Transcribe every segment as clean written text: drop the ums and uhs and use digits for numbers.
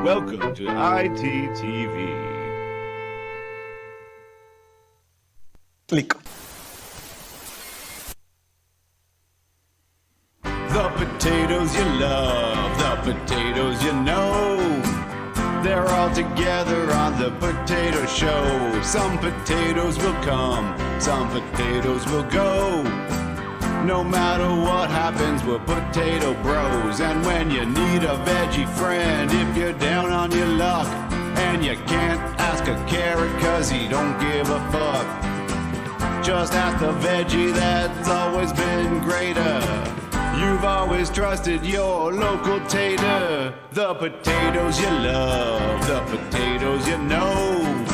Welcome to ITTV. Click. The potatoes you love, the potatoes you know. They're all together on the Potato Show. Some potatoes will come, some potatoes will go. No matter what happens, we're potato bros. And when you need a veggie friend, if you're down on your luck and you can't ask a carrot cause he don't give a fuck, just ask the veggie that's always been greater. You've always trusted your local tater. The potatoes you love, the potatoes you know.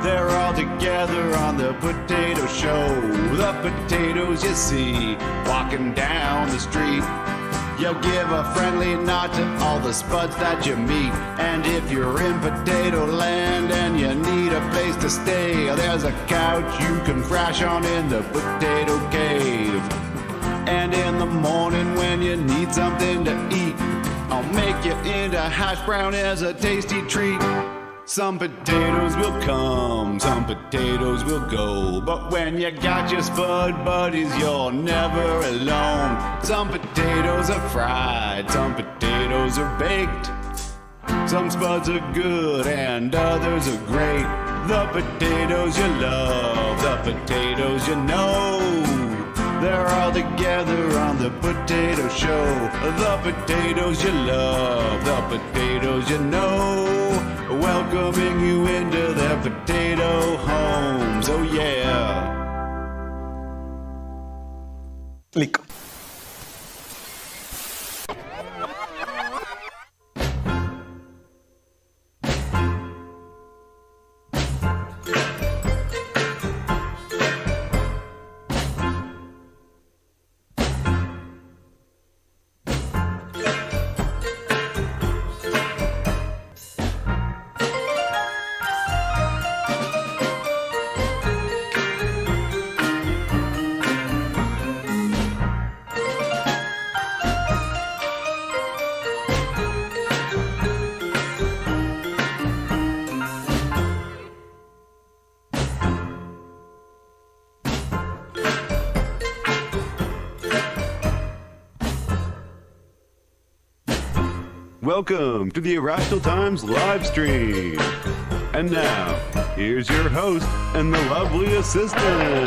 They're all together on the Potato Show. The potatoes you see walking down the street. You'll give a friendly nod to all the spuds that you meet. And if you're in potato land and you need a place to stay, there's a couch you can crash on in the Potato Cave. And in the morning when you need something to eat, I'll make you into hash brown as a tasty treat. Some potatoes will come, some potatoes will go. But when you got your spud buddies, you're never alone. Some potatoes are fried, some potatoes are baked. Some spuds are good and others are great. The potatoes you love, the potatoes you know. They're all together on the Potato Show. The potatoes you love, the potatoes you know. Welcoming you into their potato homes. Oh yeah. Click. Welcome to the Irrational Times live stream. And now, here's your host and the lovely assistant. Oh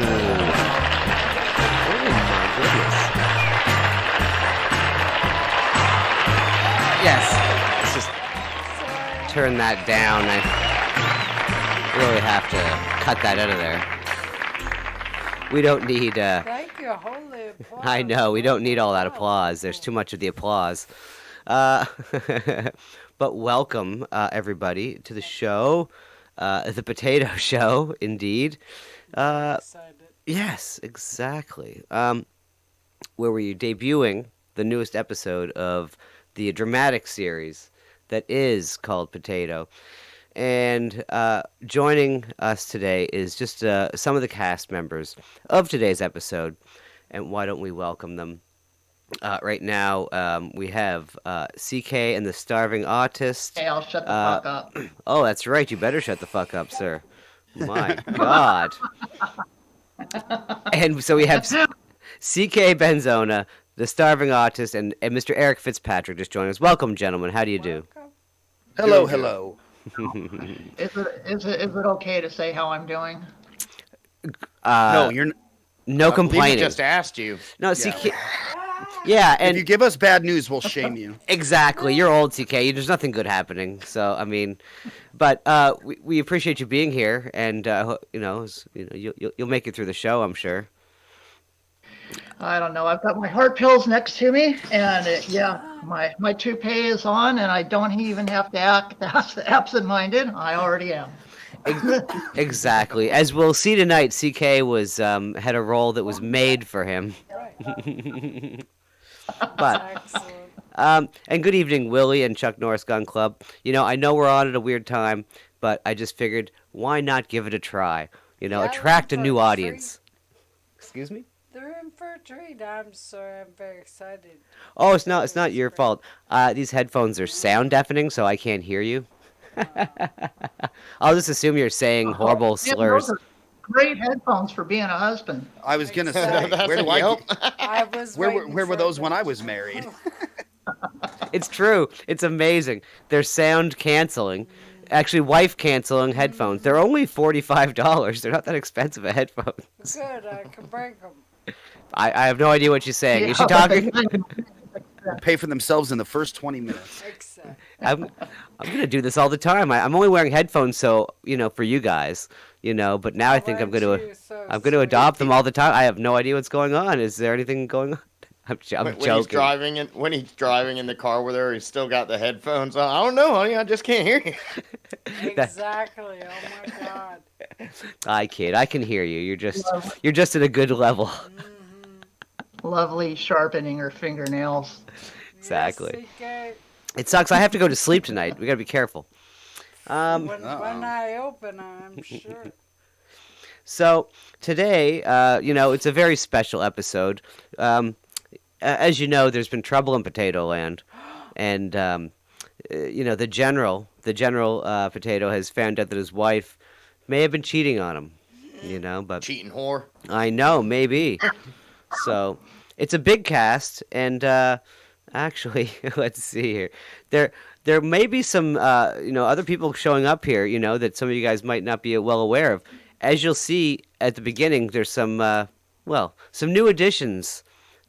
my goodness. Yes. Let's just turn that down. I really have to cut that out of there. We don't need Thank you, holy applause. I know, we don't need all that applause. There's too much of the applause. But welcome, everybody, to the show, the Potato Show, indeed. Yes, exactly. Where were you debuting the newest episode of the dramatic series that is called Potato. And joining us today is just some of the cast members of today's episode. And why don't we welcome them? Right now, we have CK and the Starving Autist. Hey, I'll shut the fuck up. Oh, that's right. You better shut the fuck up, sir. My God. And so we have CK Benzona, the Starving Autist, and Mr. Eric Fitzpatrick just joining us. Welcome, gentlemen. How do you do? Hello, hello. Is it okay to say how I'm doing? No, you're No complaining. We just asked you. No, CK. Yeah, and if you give us bad news, we'll shame you. Exactly. You're old, CK. There's nothing good happening. So, I mean, but we appreciate you being here, and you'll make it through the show, I'm sure. I don't know. I've got my heart pills next to me, and my toupee is on, and I don't even have to act absent-minded. I already am. Exactly. As we'll see tonight, CK was had a role that was made for him. But and good evening, Willie and Chuck Norris Gun Club. I know we're on at a weird time, but I just figured, why not give it a try? Attract a new audience. Excuse me? The room in for a treat. I'm sorry. I'm very excited. Oh, it's not your fault. These headphones are sound deafening, so I can't hear you. I'll just assume you're saying horrible Yeah, slurs. those are great headphones for being a husband. I was gonna say, Exactly. where do I Yep. get, I was where waiting were for those it when to- I was married? It's true. It's amazing. They're sound canceling. Actually, wife canceling headphones. They're only $45. They're not that expensive a headphone. Good. I can break them. I have no idea what she's saying. Is she Yeah, but they talking? kind of- Pay for themselves in the first 20 minutes. Exactly. I'm gonna do this all the time. I'm only wearing headphones, so for you guys, But now I think I'm gonna adopt them all the time. I have no idea what's going on. Is there anything going on? I'm When he's joking. driving in the car with her, he's still got the headphones on. I don't know, honey. I just can't hear you. Exactly. Oh my God. I kid. I can hear you. You're just at a good level. Lovely sharpening her fingernails. Exactly. Yes, It sucks. I have to go to sleep tonight. We gotta be careful. when I open, I'm sure. So today, it's a very special episode. As you know, there's been trouble in Potato Land, and the general Potato has found out that his wife may have been cheating on him. But Cheating whore. I know, maybe. So it's a big cast, and actually, let's see here. There may be some other people showing up here, that some of you guys might not be well aware of. As you'll see at the beginning, there's some new additions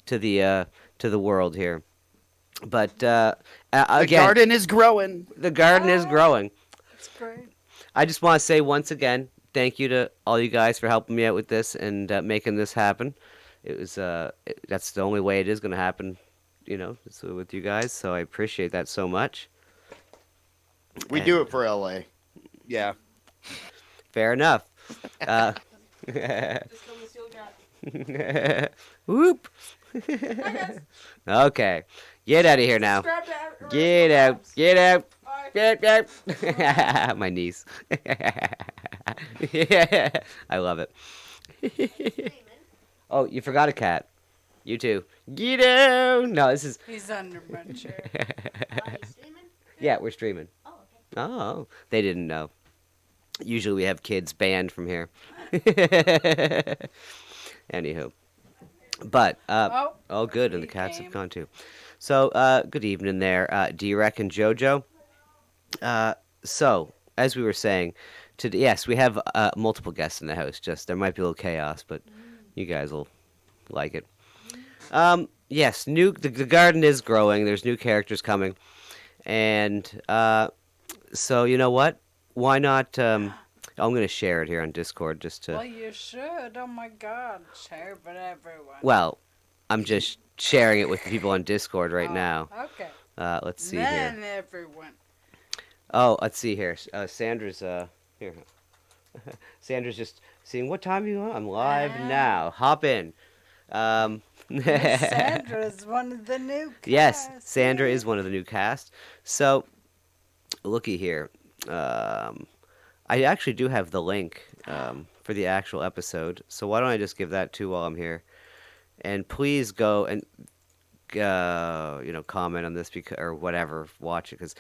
to the world here. But The again, garden is growing. the garden is growing. That's great. I just want to say once again, thank you to all you guys for helping me out with this and making this happen. It was that's the only way it is going to happen, so with you guys. So I appreciate that so much. We do it for LA. Yeah. Fair enough. Whoop. Okay, get out of here now. Grab that. Get out. Get out. Bye. Get out. My niece. I love it. Oh, you forgot a cat. You too. Get out. No, this is. He's under my chair. Yeah, we're streaming. Oh, they didn't know. Usually we have kids banned from here. Anywho. But, oh, good, and the he cats came. have gone too. So, good evening there, D-Rec and JoJo. So, as we were saying, today, yes, we have multiple guests in the house. Just there might be a little chaos, but you guys will like it. Yes, the garden is growing. There's new characters coming, and so you know what? Why not? I'm going to share it here on Discord just to. Well, you should. Oh my God. Share it with everyone. Well, I'm just sharing it with the people on Discord right now. Okay. Let's see Then here. everyone. Oh, let's see here. Sandra's here. Sandra's just seeing what time you on. I'm live now. Hop in. Sandra's one of the new cast. Yes, Sandra is one of the new cast. So, looky here. I actually do have the link for the actual episode. So why don't I just give that to while I'm here? And please go and comment on this or whatever, watch it, because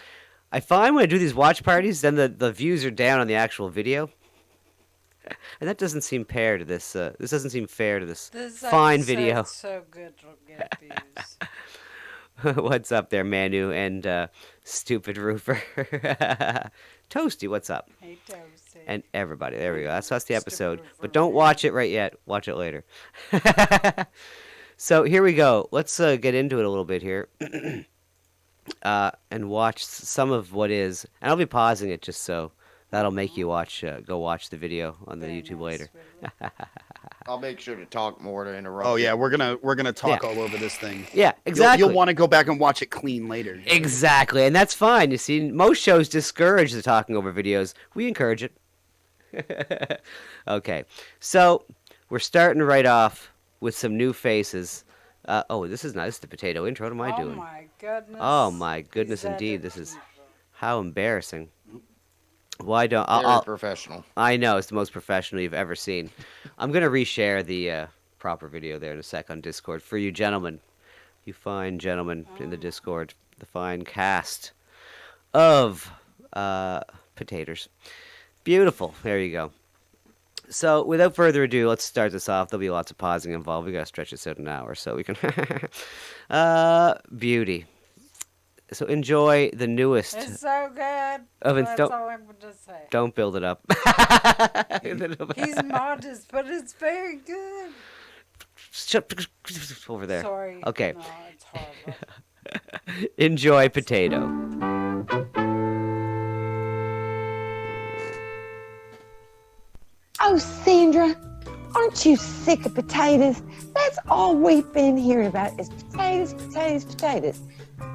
I find when I do these watch parties, then the views are down on the actual video, and that doesn't seem fair to this. This doesn't seem fair to this fine video. episode's so good it'll get views. What's up there, Manu and Stupid Roofer? Toasty, what's up? Hey, Toasty. And everybody. There we go. That's the Stupid episode. Roofer. But don't watch it right yet. Watch it later. So here we go. Let's get into it a little bit here. And watch some of what is. And I'll be pausing it just so that'll make you go watch the video on the Very YouTube nice, later. really. I'll make sure to talk more to interrupt. Oh you. yeah, we're gonna talk Yeah. all over this thing. Yeah, exactly. You'll want to go back and watch it clean later. Exactly, and that's fine. You see, most shows discourage the talking over videos. We encourage it. Okay, so we're starting right off with some new faces. This is nice. The potato intro. What am I doing? Oh my goodness. Oh my goodness, Is that indeed. it? This is how embarrassing. Why don't Very I'll professional. I know it's the most professional you've ever seen. I'm gonna reshare the proper video there in a sec on Discord for you gentlemen. You fine gentlemen in the Discord. The fine cast of potatoes. Beautiful. There you go. So, without further ado, let's start this off. There'll be lots of pausing involved. We gotta stretch this out an hour so we can. Beauty. So enjoy the newest. It's so good. Ovens, That's don't- all I'm going to say. Don't build it up. He's modest, but it's very good. Shut over there. Sorry. Okay. No, it's horrible. Enjoy potato. Oh, Sandra, aren't you sick of potatoes? That's all we've been hearing about is potatoes, potatoes, potatoes.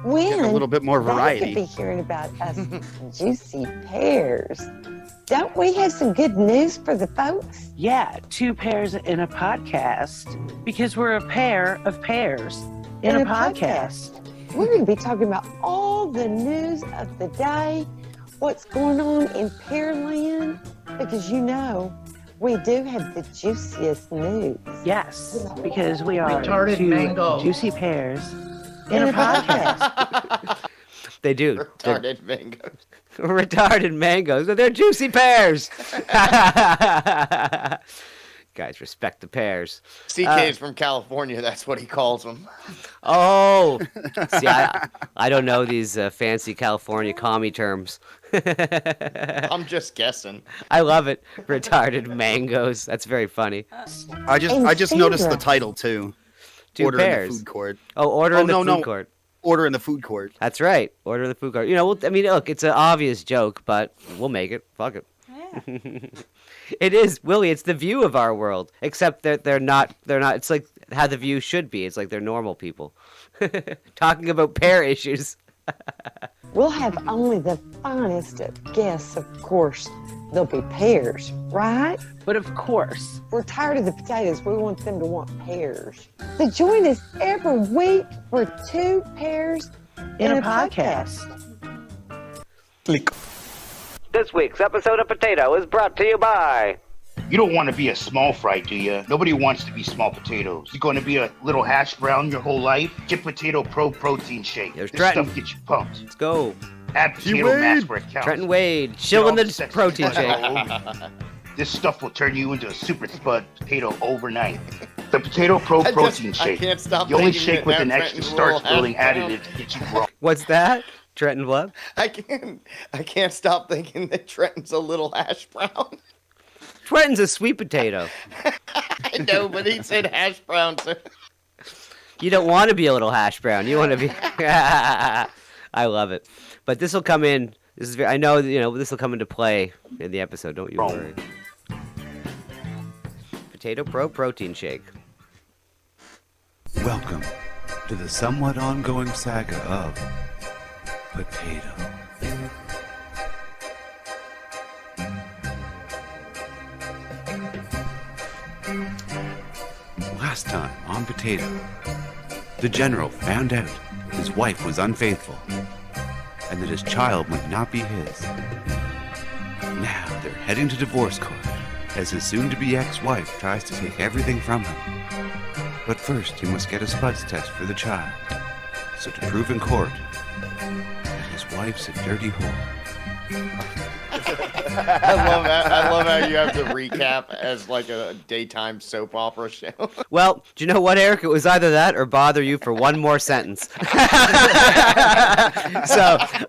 When Get a little bit more they variety. could be hearing about us juicy pears. Don't we have some good news for the folks? Yeah, 2 pairs in a podcast because we're a pair of pairs in a podcast. We're going to be talking about all the news of the day, what's going on in Pearland, because you know we do have the juiciest news. Yes, because we are Retarded 2 mango. juicy pears in a podcast. They do. They're Retarded mangoes. retarded mangoes. They're juicy pears. Guys, respect the pears. CK's from California. That's what he calls them. Oh, see, I don't know these fancy California commie terms. I'm just guessing. I love it. Retarded mangoes. That's very funny. I just noticed the Sandra. title too. 2 Order in pairs. the food court. Oh, order Oh, in the no, food no. court. Order in the food court. That's right. Order in the food court. You know, I mean, look, it's an obvious joke, but we'll make it. Fuck it. Yeah. It is, Willie. It's the view of our world, except that they're not. It's like how the view should be. It's like they're normal people talking about pear issues. We'll have only the finest of guests, of course. There'll be pears, right? But of course, We're tired of the potatoes. We want them to want pears. So join us every week for 2 pairs in a podcast. This week's episode of Potato is brought to you by. You don't want to be a small fry, do you? Nobody wants to be small potatoes. You're going to be a little hash brown your whole life? Get Potato Pro Protein Shake. There's This Trenton. stuff gets you pumped. Let's go. Add potato Wade. mass where it counts. Trenton Wade, chilling Get all the sexy protein fuzz shake. all over you. This stuff will turn you into a super spud potato overnight. The Potato Pro Protein I Shake. can't stop The only thinking shake that with now an extra Trenton's starch little building hash brown. additive to get you growing. What's that? Trenton what? I can't stop thinking that Trenton's a little hash brown. Trenton's a sweet potato. I know, but he said hash brown. So You don't want to be a little hash brown. You want to be. I love it. But this will come in. This is. I know. This will come into play in the episode. Don't you worry. Potato Pro Protein Shake. Welcome to the somewhat ongoing saga of Potato. Last time on Potato, the general found out his wife was unfaithful and that his child might not be his. Now they're heading to divorce court as his soon-to-be ex-wife tries to take everything from him. But first, he must get a spuds test for the child, so to prove in court that his wife's a dirty whore. I love that. I love how you have to recap as like a daytime soap opera show. Well, do you know what, Eric? It was either that or bother you for one more sentence. So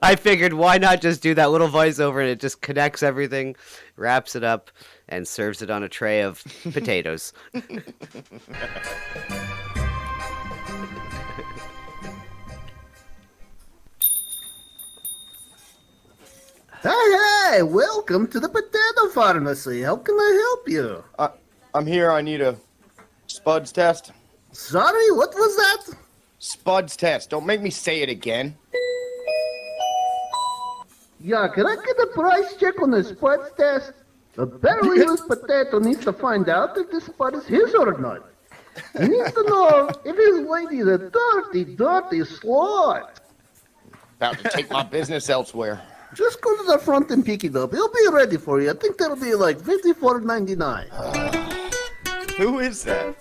I figured, why not just do that little voiceover and it just connects everything, wraps it up, and serves it on a tray of potatoes. Hey, welcome to the Potato Pharmacy. How can I help you? I'm here. I need a spuds test. Sorry, what was that? Spuds test. Don't make me say it again. Yeah, can I get a price check on the spuds test? Apparently this potato needs to find out if this spud is his or not. He needs to know if his lady's a dirty, dirty slut. About to take my business elsewhere. Just go to the front and pick it up. It'll be ready for you. I think that'll be like $54.99. Who is that?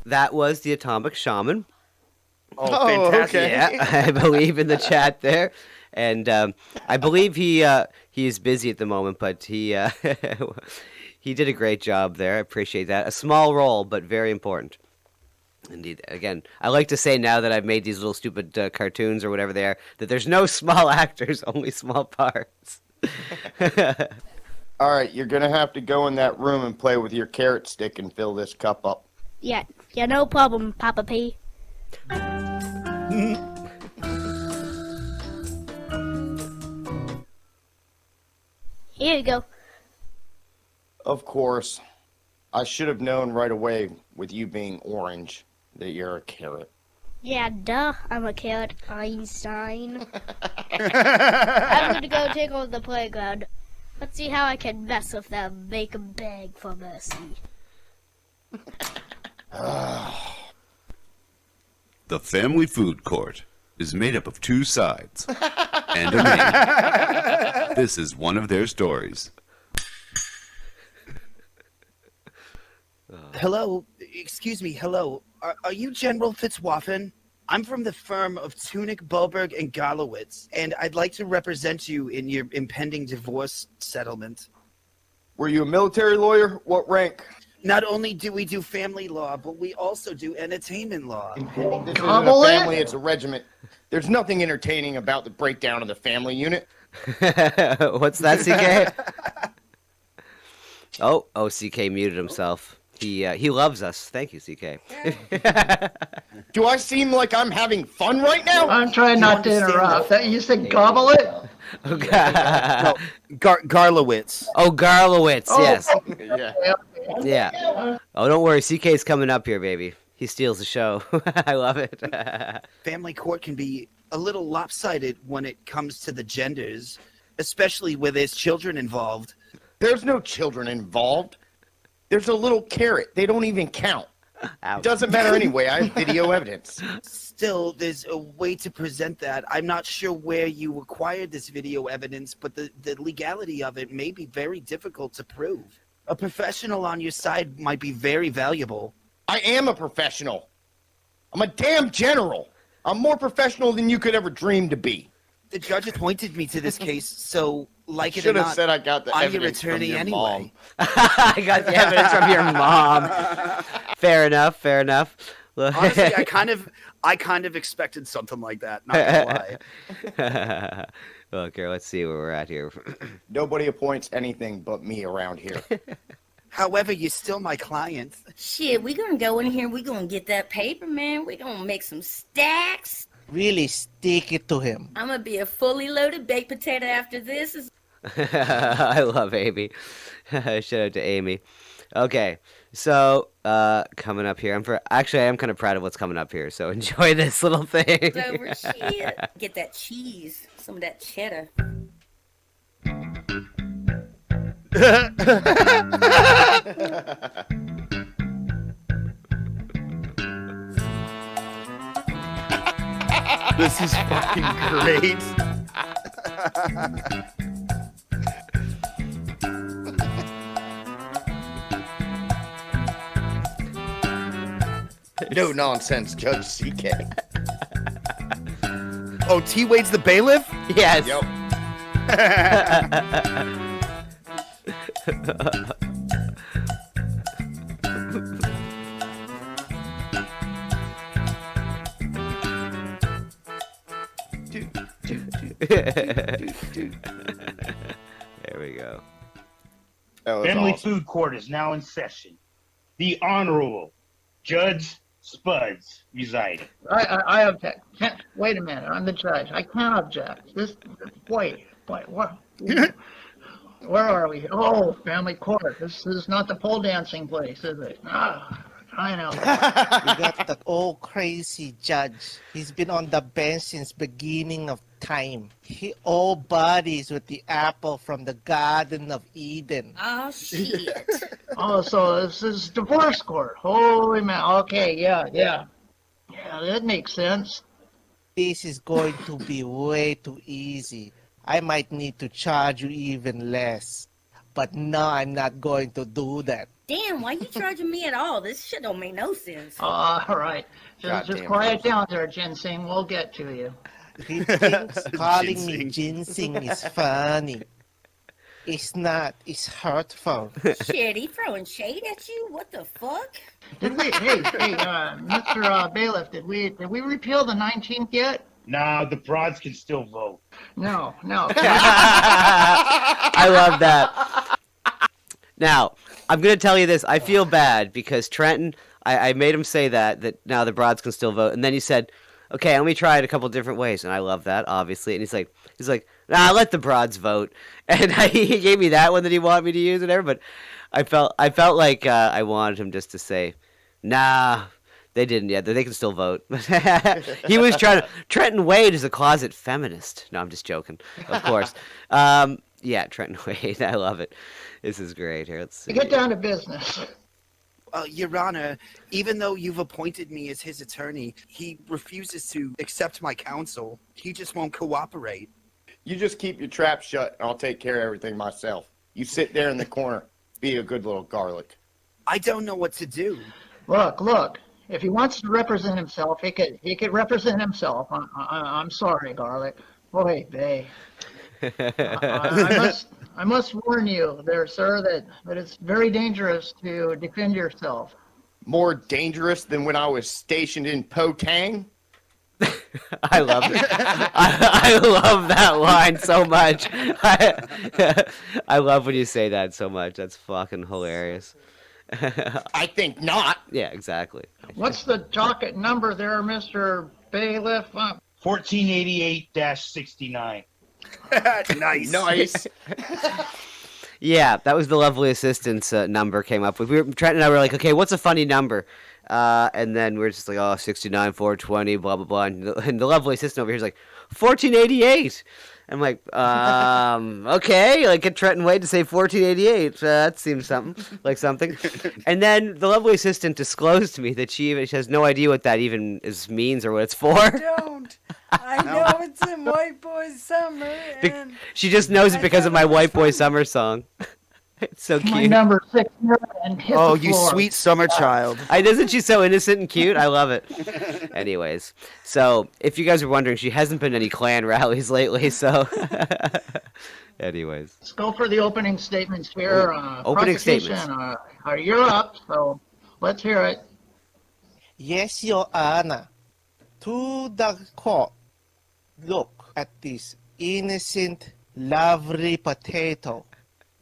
That was the Atomic Shaman. Oh, fantastic. okay. Yeah, I believe in the chat there. And I believe he is busy at the moment, but he he did a great job there. I appreciate that. A small role, but very important. Indeed. Again, I like to say now that I've made these little stupid cartoons or whatever they are, that there's no small actors, only small parts. All right, you're going to have to go in that room and play with your carrot stick and fill this cup up. Yeah, no problem, Papa P. Here you go. Of course. I should have known right away, with you being orange, that you're a carrot. Yeah, duh, I'm a carrot, Einstein. I'm gonna go tickle the playground. Let's see how I can mess with them, make 'em beg for mercy. The family food court is made up of two sides and a main. This is one of their stories. Hello, excuse me, hello. Are you General Fitzwaffen? I'm from the firm of Tunick, Bulberg, and Garlowitz, and I'd like to represent you in your impending divorce settlement. Were you a military lawyer? What rank? Not only do we do family law, but we also do entertainment law. This isn't a family, it's a regiment. There's nothing entertaining about the breakdown of the family unit. What's that, CK? Oh, CK muted himself. He loves us. Thank you, CK. Do I seem like I'm having fun right now? I'm trying not to interrupt. You said gobble it? Oh, God. No, Garlowitz. Oh, Garlowitz, yes. Yeah. Yeah. Oh, don't worry. CK's coming up here, baby. He steals the show. I love it. Family court can be a little lopsided when it comes to the genders, especially where there's children involved. There's no children involved. There's a little carrot. They don't even count. Ouch. It doesn't matter anyway. I have video evidence. Still, there's a way to present that. I'm not sure where you acquired this video evidence, but the legality of it may be very difficult to prove. A professional on your side might be very valuable. I am a professional. I'm a damn general. I'm more professional than you could ever dream to be. The judge appointed me to this case, so like it or Should have not, said I got the I'm your evidence from attorney your anyway. mom. I got the evidence from your mom. Fair enough. Fair enough. Honestly, I kind of expected something like that. Not gonna lie. Okay, let's see where we're at here. Nobody appoints anything but me around here. However, you're still my client. Shit, we gonna go in here, we gonna get that paper, man. We gonna make some stacks. Really stick it to him. I'm gonna be a fully loaded baked potato after this. I love Amy. Shout out to Amy. Okay, so coming up here, I am kind of proud of what's coming up here. So enjoy this little thing. Over shit. Get that cheese, some of that cheddar. This is fucking great. No nonsense, Judge CK. Oh, T Wade's the bailiff? Yes. Yep. There we go. Family Food Court is now in session. The Honorable Judge Spuds residing. I object. Wait a minute. I'm the judge. I can't object. Wait. What? Where are we? Oh, family court. This is not the pole dancing place, is it? I know. We got that old crazy judge. He's been on the bench since beginning of time. He all buddies with the apple from the Garden of Eden. Oh, shit. Oh, so this is divorce court. Holy man. Okay, yeah. Yeah, that makes sense. This is going to be way too easy. I might need to charge you even less. But no, I'm not going to do that. Damn, why you charging me at all? This shit don't make no sense. All right. Just Goddamn quiet down there, Ginseng. We'll get to you. He thinks calling me ginseng is funny. It's not. It's hurtful. Shit, he throwing shade at you? What the fuck? Did we? Hey, Mr. Bailiff, did we repeal the 19th yet? Nah, the broads can still vote. No. I love that. Now, I'm going to tell you this. I feel bad because Trenton, I made him say that now the broads can still vote. And then he said, okay, let me try it a couple different ways. And I love that, obviously. And he's like, nah, let the broads vote. And he gave me that one that he wanted me to use and everything. But I felt like I wanted him just to say, nah, they didn't yet. They can still vote. He was trying to. Trenton Wade is a closet feminist. No, I'm just joking. Of course. Yeah, Trenton Wade. I love it. This is great. Here, let's see. Get down to business. Your Honor, even though you've appointed me as his attorney, he refuses to accept my counsel. He just won't cooperate. You just keep your trap shut, and I'll take care of everything myself. You sit there in the corner. Be a good little garlic. I don't know what to do. Look. If he wants to represent himself, he could represent himself. I'm sorry, Garlic. Boy, they. I must warn you there, sir, that it's very dangerous to defend yourself. More dangerous than when I was stationed in Potang? I love it. I love that line so much. I love when you say that so much. That's fucking hilarious. I think not. Yeah, exactly. What's the docket number there, Mr. Bailiff? 1488-69. Nice. Yeah, that was the lovely assistant's number came up with. Trent and I were like, okay, what's a funny number? And then we're just like, 69, 420, blah, blah, blah. And the lovely assistant over here is like, 1488. I'm like, okay, like get Trenton Wade to say 1488. That seems something. And then the lovely assistant disclosed to me that she has no idea what that even means or what it's for. I don't. I know it's in White Boy Summer. And she just knows it because of my White Boy Summer song. It's so cute. My number 6 and hit Oh, the you floor. sweet summer child. Isn't she so innocent and cute? I love it. Anyways, so if you guys are wondering, she hasn't been to any Klan rallies lately, so... Anyways. Let's go for the opening statements here. Opening Prosecution, statements. You're up, so let's hear it. Yes, Your Honor. To the court, look at this innocent, lovely potato.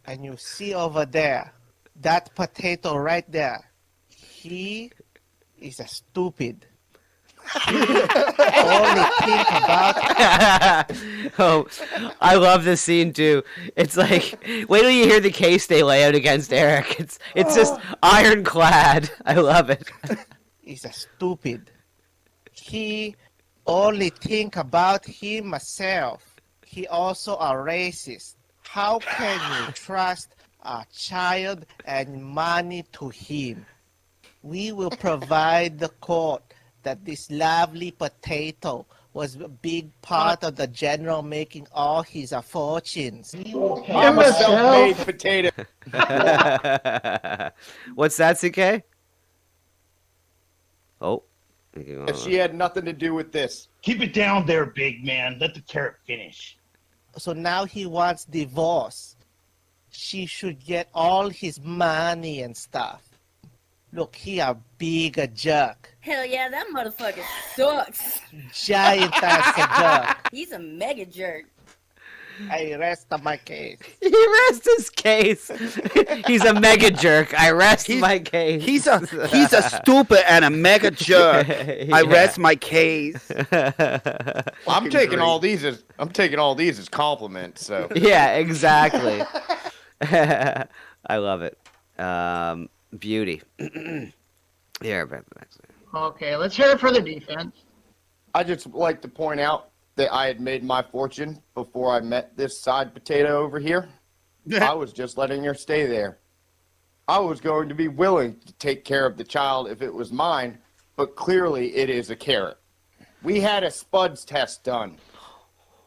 And you see over there, that potato right there, he is a stupid. Only think about Oh, I love this scene too. It's like, wait till you hear the case they lay out against Eric. It's just ironclad. I love it. He's a stupid. He only think about himself. He also a racist. How can you trust a child and money to him? We will provide the court that this lovely potato was a big part of the general making all his fortunes. I'm a self-made potato. What's that, CK? Oh. She had nothing to do with this. Keep it down there, big man. Let the carrot finish. So now he wants divorce. She should get all his money and stuff. Look, he a big jerk. Hell yeah, that motherfucker sucks. Giant ass jerk. He's a mega jerk. I rest my case. He rests his case. He's a mega jerk. I rest my case. He's a stupid and a mega jerk. I rest my case. I'm taking all these as compliments. So yeah, exactly. I love it. Beauty. Here, Okay, let's hear it for the defense. I just like to point out that I had made my fortune before I met this side potato over here. I was just letting her stay there. I was going to be willing to take care of the child if it was mine, but clearly it is a carrot. We had a SPUDS test done.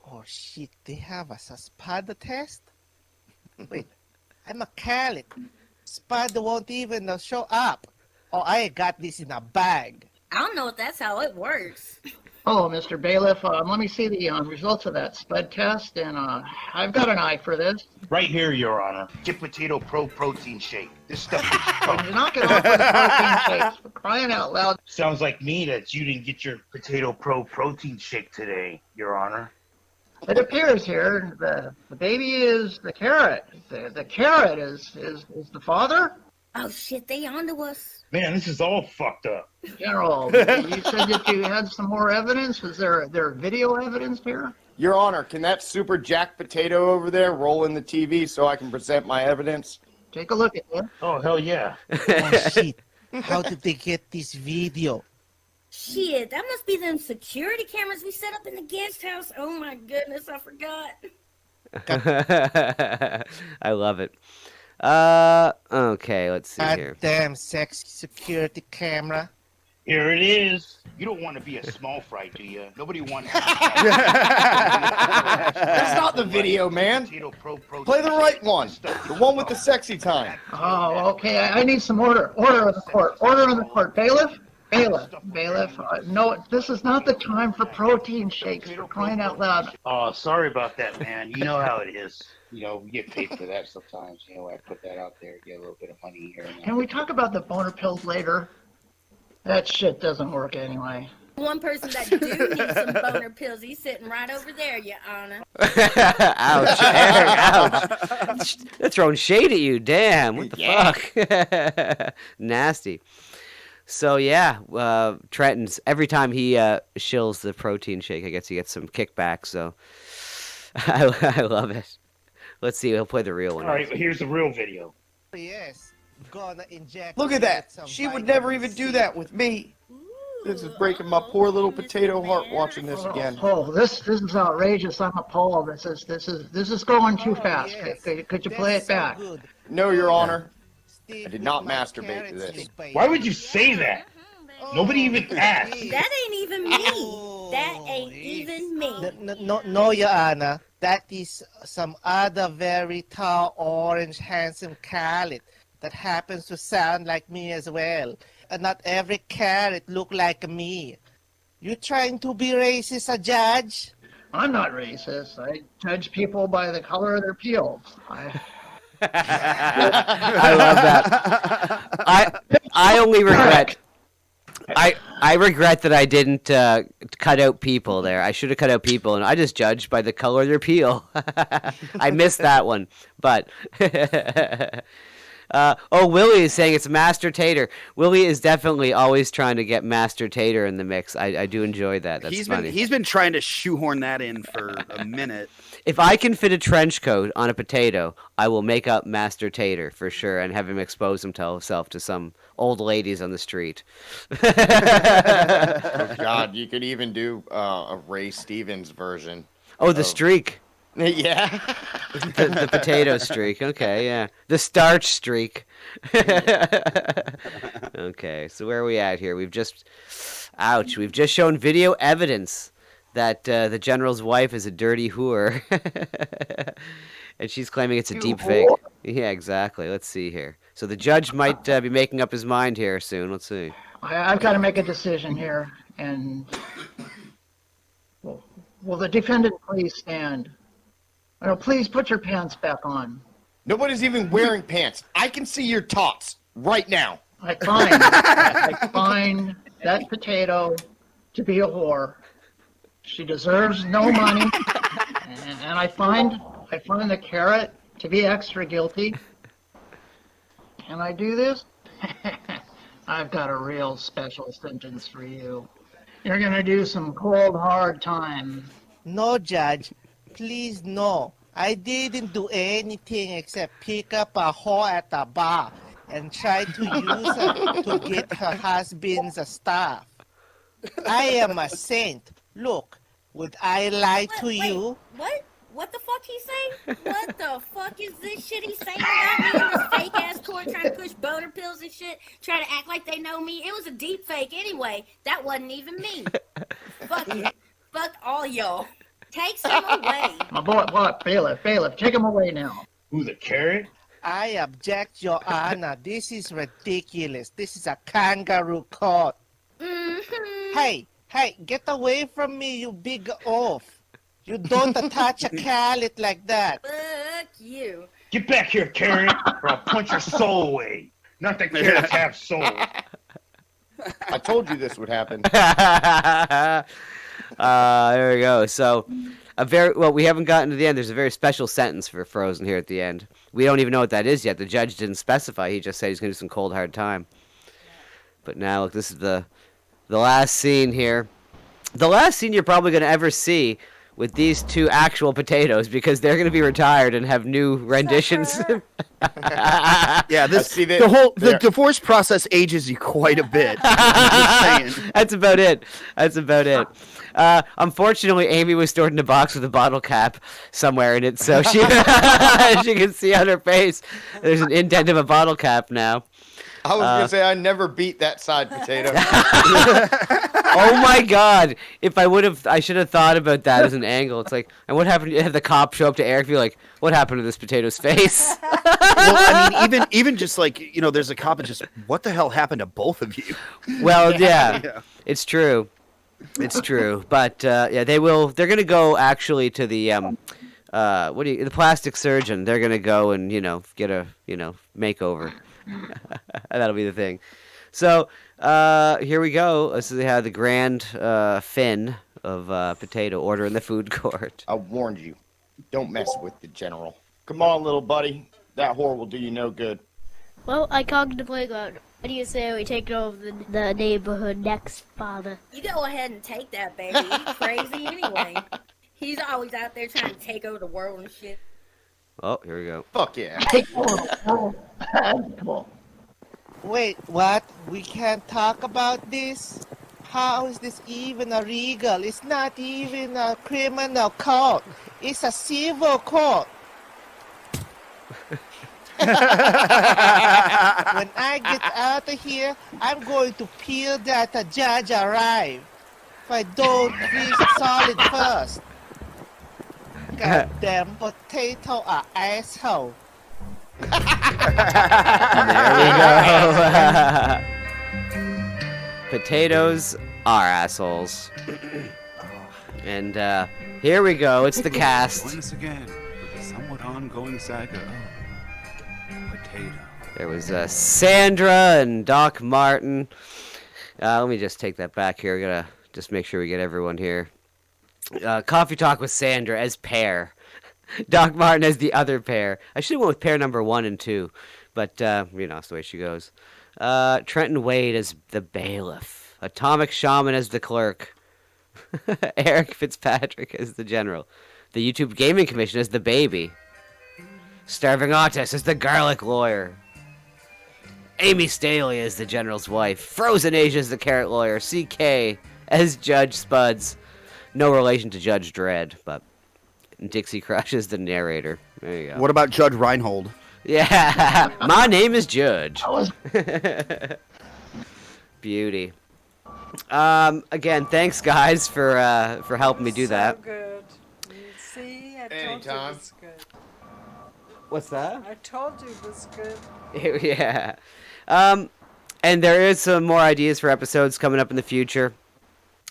Oh shit, they have a SPUD test? Wait, I'm a Catholic. Spud won't even show up. Oh, I got this in a bag. I don't know if that's how it works. Oh, Mr. Bailiff, let me see the results of that spud test, and I've got an eye for this. Right here, Your Honor. Chip Potato Pro Protein Shake. This stuff is You're not going to offer the protein shakes, for crying out loud. Sounds like me that you didn't get your Potato Pro Protein Shake today, Your Honor. It appears here the baby is the carrot. The carrot is the father. Oh shit, they onto us. Man, this is all fucked up. General, you said that you had some more evidence. Was there video evidence here? Your Honor, can that super jack potato over there roll in the TV so I can present my evidence? Take a look at it. Oh, hell yeah. Oh, shit. How did they get this video? Shit, that must be them security cameras we set up in the guest house. Oh my goodness, I forgot. I love it. Okay, let's see here. Damn sexy security camera. Here it is. You don't want to be a small fry, do you? Nobody wants to. That's not the video, man. Play the right one. The one with the sexy time. Oh, okay. I need some order. Order of the court. Order of the court. Bailiff? Bailiff. No, this is not the time for protein shakes, for crying out loud. Oh, sorry about that, man. You know how it is. You know, we get paid for that sometimes. You know, I put that out there, get a little bit of money here and there. Can we talk about the boner pills later? That shit doesn't work anyway. One person that do need some boner pills, he's sitting right over there, Your Honor. Ouch, Eric, ouch. They're throwing shade at you. Damn, what the fuck? Nasty. So, yeah, Trenton's, every time he shills the protein shake, I guess he gets some kickback, so I love it. Let's see, he'll play the real one. All right, here's the real video. Yes, gonna inject. Look at that. She would never even do that with me. This is breaking my poor little potato heart watching this again. Oh, this is outrageous. I'm appalled. This is going too fast. Could you play it back? No, Your Honor. I did not masturbate to this. Why would you say that? Nobody even asked. That ain't even me. That ain't even me. No, Your Honor. That is some other very tall, orange, handsome carrot that happens to sound like me as well. And not every carrot look like me. You trying to be racist, a judge? I'm not racist. I judge people by the color of their peels. I love that. I only regret. I regret that I didn't cut out people there. I should have cut out people, and I just judged by the color of their peel. I missed that one, but. Willie is saying it's Master Tater. Willie is definitely always trying to get Master Tater in the mix. I do enjoy that. That's funny. He's been trying to shoehorn that in for a minute. If I can fit a trench coat on a potato, I will make up Master Tater for sure and have him expose himself to some old ladies on the street. Oh, God, you could even do a Ray Stevens version. Oh, the streak. Yeah. The potato streak. Okay, yeah. The starch streak. Okay, so where are we at here? We've just shown video evidence that the general's wife is a dirty whore. And she's claiming it's a deep fake. Yeah, exactly. Let's see here. So the judge might be making up his mind here soon. Let's see. I've got to make a decision here, and will the defendant please stand? No, please put your pants back on. Nobody's even wearing pants. I can see your tots right now. I find that potato to be a whore. She deserves no money, and I find the carrot to be extra guilty. Can I do this? I've got a real special sentence for you. You're gonna do some cold, hard time. No, Judge. Please, no. I didn't do anything except pick up a whore at a bar and try to use her to get her husband's stuff. I am a saint. Look, would I lie to you? What? What the fuck he say? What the fuck is this shit he's saying about me in this fake ass court trying to push boner pills and shit, trying to act like they know me? It was a deep fake anyway. That wasn't even me. Fuck it. Fuck all y'all. Take some away. My boy, what? Bailiff, take him away now. Who, the carrot? I object, Your Honor. This is ridiculous. This is a kangaroo court. Hey, get away from me, you big oaf. You don't touch a carrot like that. Fuck you. Get back here, Karen, or I'll punch your soul away. Not that carrots have soul. I told you this would happen. There we go. So, we haven't gotten to the end. There's a very special sentence for Frozen here at the end. We don't even know what that is yet. The judge didn't specify. He just said he's going to do some cold, hard time. But now, look, this is the last scene here. The last scene you're probably going to ever see with these two actual potatoes, because they're going to be retired and have new renditions. Yeah, the divorce process ages you quite a bit. I'm just saying. That's about it. Unfortunately, Amy was stored in a box with a bottle cap somewhere in it, so she she can see on her face there's an indent of a bottle cap now. I was gonna say I never beat that side potato. Oh my God! I should have thought about that as an angle. It's like, and what happened? You have the cop show up to Eric, be like, "What happened to this potato's face?" Well, I mean, even just like, there's a cop and just, what the hell happened to both of you? Well, yeah. It's true. But they're gonna go actually to the the plastic surgeon. They're gonna go and get a makeover. That'll be the thing. So here we go. So they have the grand fin of potato order in the food court. I warned you. Don't mess with the general. Come on, little buddy. That whore will do you no good. Well, I conquered the playground. What do you say we take over the neighborhood next, Father? You go ahead and take that, baby. He's crazy anyway. He's always out there trying to take over the world and shit. Oh, here we go. Fuck yeah. Wait, what? We can't talk about this? How is this even illegal? It's not even a criminal court. It's a civil court. When I get out of here, I'm going to peel that the judge arrived. If I don't freeze solid first. Goddamn potato are asshole. There we go. Potatoes are assholes. And here we go. It's the cast. Once again, with a somewhat ongoing saga of potato. There was Sandra and Doc Martin. Let me just take that back here. I gotta just make sure we get everyone here. Coffee Talk with Sandra as Pear. Doc Martin as the other Pear. I should have went with Pear number 1 and 2, but that's the way she goes. Trenton Wade as the bailiff. Atomic Shaman as the clerk. Eric Fitzpatrick as the general. The YouTube Gaming Commission as the baby. Starving Autist as the garlic lawyer. Amy Staley as the general's wife. Frozen Asia as the carrot lawyer. CK as Judge Spuds. No relation to Judge Dredd, but Dixie Crush is the narrator. There you go. What about Judge Reinhold? Yeah, my name is Judge. Beauty. Again, thanks guys for helping me do that. So good. You see, I told you it was good. What's that? I told you it was good. Yeah. And there is some more ideas for episodes coming up in the future.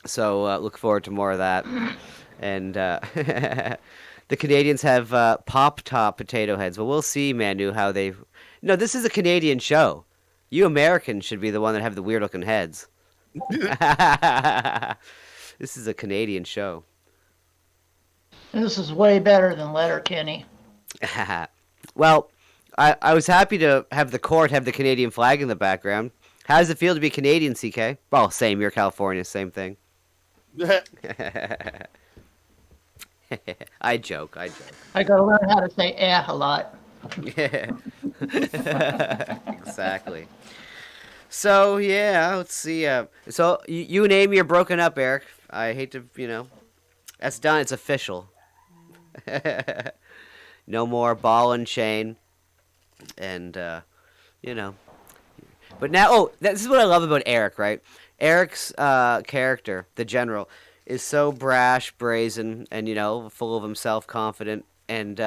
So look forward to more of that. And the Canadians have pop-top potato heads. Well, we'll see, Manu, how they... No, this is a Canadian show. You Americans should be the one that have the weird-looking heads. This is a Canadian show. This is way better than Letterkenny. Well, I was happy to have the court have the Canadian flag in the background. How does it feel to be Canadian, CK? Well, same. You're California. Same thing. I joke. I gotta learn how to say a lot. Yeah. Exactly. So, yeah, let's see. So, you and Amy are broken up, Eric. I hate to, that's done. It's official. No more ball and chain. And, But now, this is what I love about Eric, right? Eric's character, the general, is so brash, brazen, and, full of himself, confident. And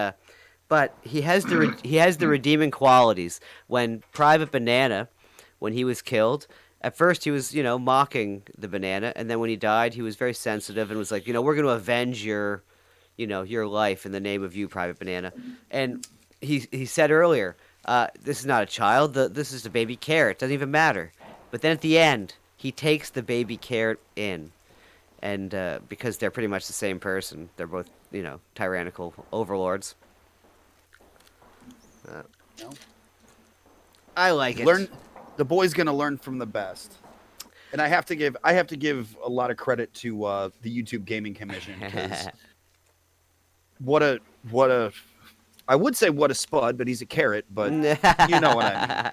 but he has the redeeming qualities. When Private Banana, when he was killed, at first he was, mocking the banana, and then when he died, he was very sensitive and was like, we're going to avenge your life in the name of you, Private Banana. And he said earlier, this is not a child, this is a baby carrot, doesn't even matter. But then at the end, he takes the baby carrot in, and because they're pretty much the same person, they're both, tyrannical overlords. I like it. The boy's gonna learn from the best, and I have to give a lot of credit to the YouTube Gaming Commission, because what a I would say what a spud, but he's a carrot, but you know what I mean.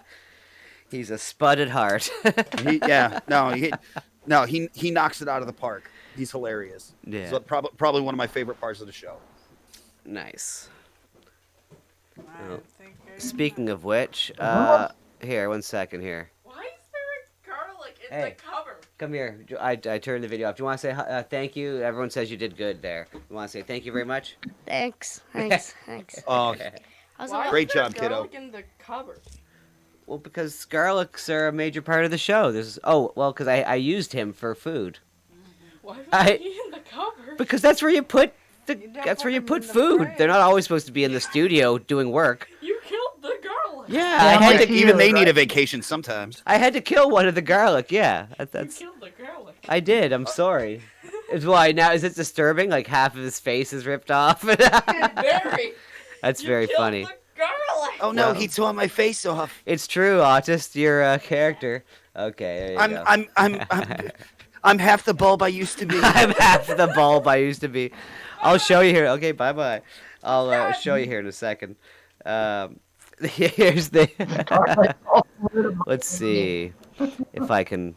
He's a spud at heart. He knocks it out of the park. He's hilarious. Yeah, so probably one of my favorite parts of the show. Nice. Well, speaking of which, here, 1 second here. Why is there a garlic in the cover? Come here. I turned the video off. Do you want to say thank you? Everyone says you did good there. You want to say thank you very much? Thanks. Oh, great job, kiddo. Garlic in the cupboard. Well, because garlics are a major part of the show. Because I used him for food. Why was he in the cupboard? Because that's where you put food. They're not always supposed to be in the studio doing work. You killed the garlic. Yeah, even they need a vacation sometimes. I had to kill one of the garlic. Yeah, You killed the garlic. I did. I'm sorry. Why now? Is it disturbing? Like half of his face is ripped off. Very. That's very funny. Garlic. Oh no, he tore my face off. It's true, Autist. You're a character. Okay, there you go. I'm half the bulb I used to be. I'm half the bulb I used to be. I'll show you here. Okay, bye. I'll show you here in a second. Here's the. Let's see if I can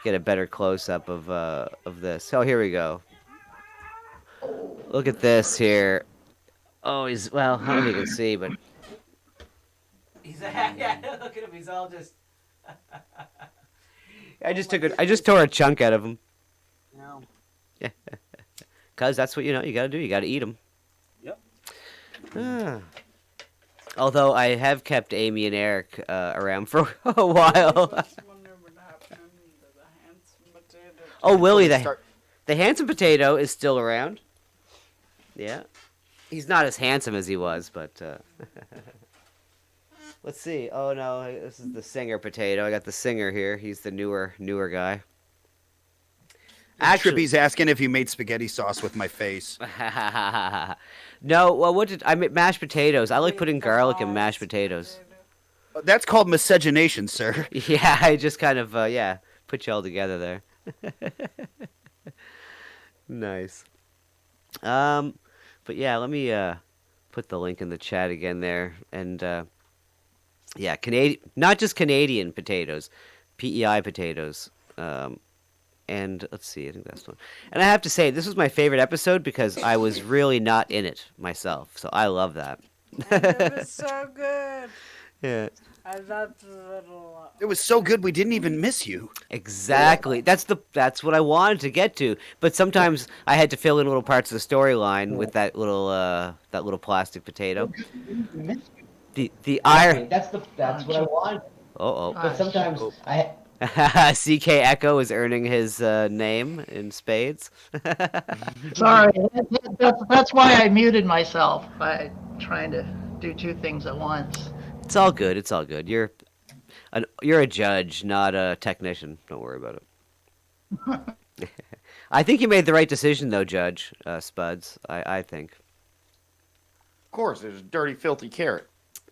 get a better close up of this. Oh, here we go. Look at this here. Oh, I don't know if you can see, but he's look at him. He's all just. I just tore a chunk out of him. No. Yeah. Cause that's what you gotta do. You gotta eat them. Yep. Although I have kept Amy and Eric around for a while. Oh, Willie, the handsome potato is still around. Yeah. He's not as handsome as he was, but let's see. Oh no, this is the singer potato. I got the singer here. He's the newer guy. Actually, Trippy's asking if you made spaghetti sauce with my face. No, well, what did I make? Mashed potatoes. I like putting garlic in mashed potatoes. That's called miscegenation, sir. Yeah, I just kind of put you all together there. Nice. But yeah, let me put the link in the chat again there, and Canadian, not just Canadian potatoes, PEI potatoes. And let's see, I think that's the one. And I have to say, this was my favorite episode because I was really not in it myself, so I love that. It was so good. Yeah. I loved the little. It was so good we didn't even miss you. Exactly. That's what I wanted to get to. But sometimes I had to fill in little parts of the storyline with that little plastic potato. The iron. That's what I wanted. But sometimes CK Echo is earning his name in spades. Sorry, that's why I muted myself by trying to do two things at once. It's all good. It's all good. You're a judge, not a technician. Don't worry about it. I think you made the right decision, though, Judge Spuds. I think. Of course, there's a dirty, filthy carrot.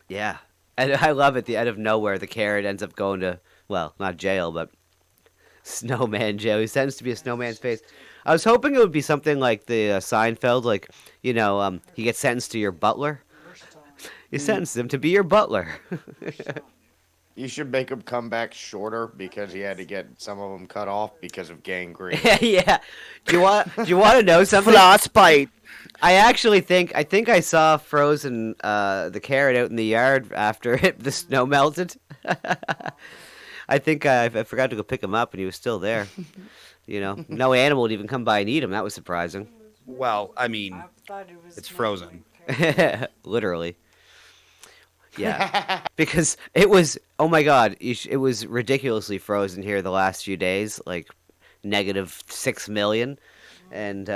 Yeah, and I love it. Out of nowhere, the carrot ends up going to, well, not jail, but snowman jail. He's sentenced to be a snowman's face. I was hoping it would be something like the Seinfeld, like, he gets sentenced to your butler. You sentenced him to be your butler. You should make him come back shorter because he had to get some of them cut off because of gangrene. Yeah. Do you want to know something? Frostbite. I think I saw Frozen the carrot out in the yard after the snow melted. I think I forgot to go pick him up and he was still there. No animal would even come by and eat him. That was surprising. Well, I mean, it's Frozen. Literally. Yeah, because it was, oh my God, it was ridiculously frozen here the last few days, like -6 million. And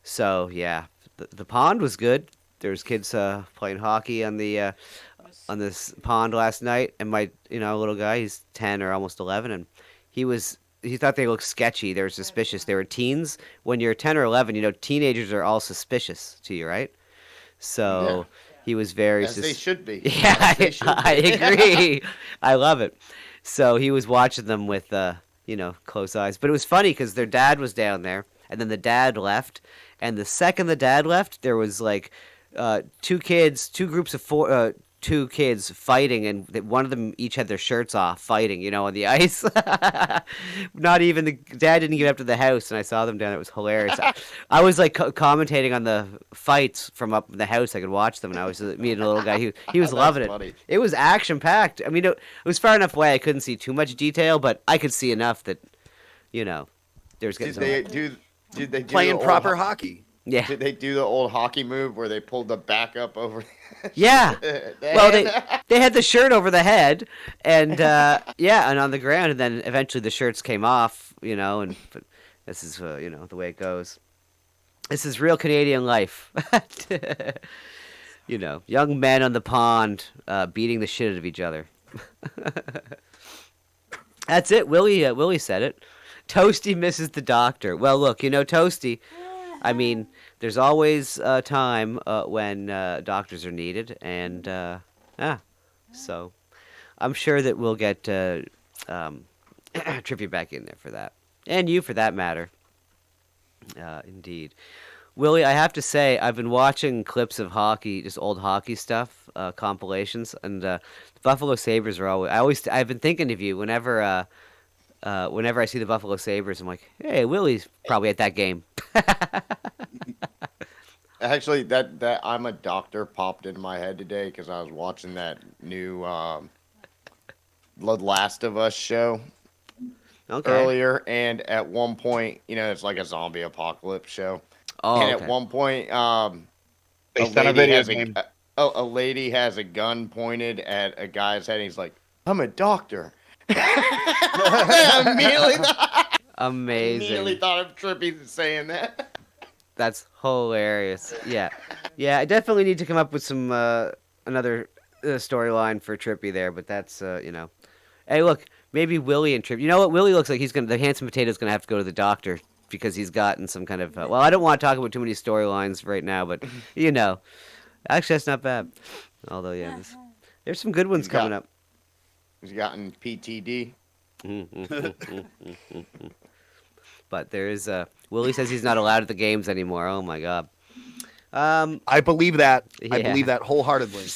so, yeah, the pond was good. There was kids playing hockey on this pond last night. And my, little guy, he's 10 or almost 11, and he thought they looked sketchy. They were suspicious. They were teens. When you're 10 or 11, teenagers are all suspicious to you, right? So... Yeah. He was very... As they should be. Yeah, I agree. I love it. So he was watching them with, close eyes. But it was funny because their dad was down there, and then the dad left. And the second the dad left, there was like two groups of two kids fighting, and one of them each had their shirts off fighting, on the ice. Not even the dad didn't get up to the house, and I saw them down there. It was hilarious. I was like commentating on the fights from up in the house. I could watch them, and I was me and a little guy. He was loving it. Funny. It was action packed. I mean, it was far enough away I couldn't see too much detail, but I could see enough that, there's getting. Did they do playing proper hockey? Yeah. Did they do the old hockey move where they pulled the back up over? Yeah. Well, they had the shirt over the head, and and on the ground, and then eventually the shirts came off, and but this is the way it goes. This is real Canadian life. Young men on the pond beating the shit out of each other. That's it. Willie said it. Toasty misses the doctor. Well, look, Toasty. I mean, there's always a time when doctors are needed, and so I'm sure that we'll get Trippy back in there for that, and you for that matter. Indeed, Willie. I have to say, I've been watching clips of hockey, just old hockey stuff, compilations, and the Buffalo Sabres are always. I've been thinking of you whenever I see the Buffalo Sabres. I'm like, hey, Willie's probably at that game. Actually, that I'm a doctor popped into my head today because I was watching that new The Last of Us show earlier, and at one point, it's like a zombie apocalypse show. Oh, and at one point, a lady has a gun pointed at a guy's head. And he's like, "I'm a doctor." Immediately thought of Trippy saying that. That's hilarious. Yeah. I definitely need to come up with some another storyline for Trippy there, but that's Hey, look, maybe Willie and Trippy. You know what? Willie looks like the handsome potato's gonna have to go to the doctor because he's gotten some kind of. Well, I don't want to talk about too many storylines right now, but actually that's not bad. Although, there's some good ones coming up. He's gotten PTD. But there is Willie says he's not allowed at the games anymore. Oh my God. I believe that. Yeah. I believe that wholeheartedly.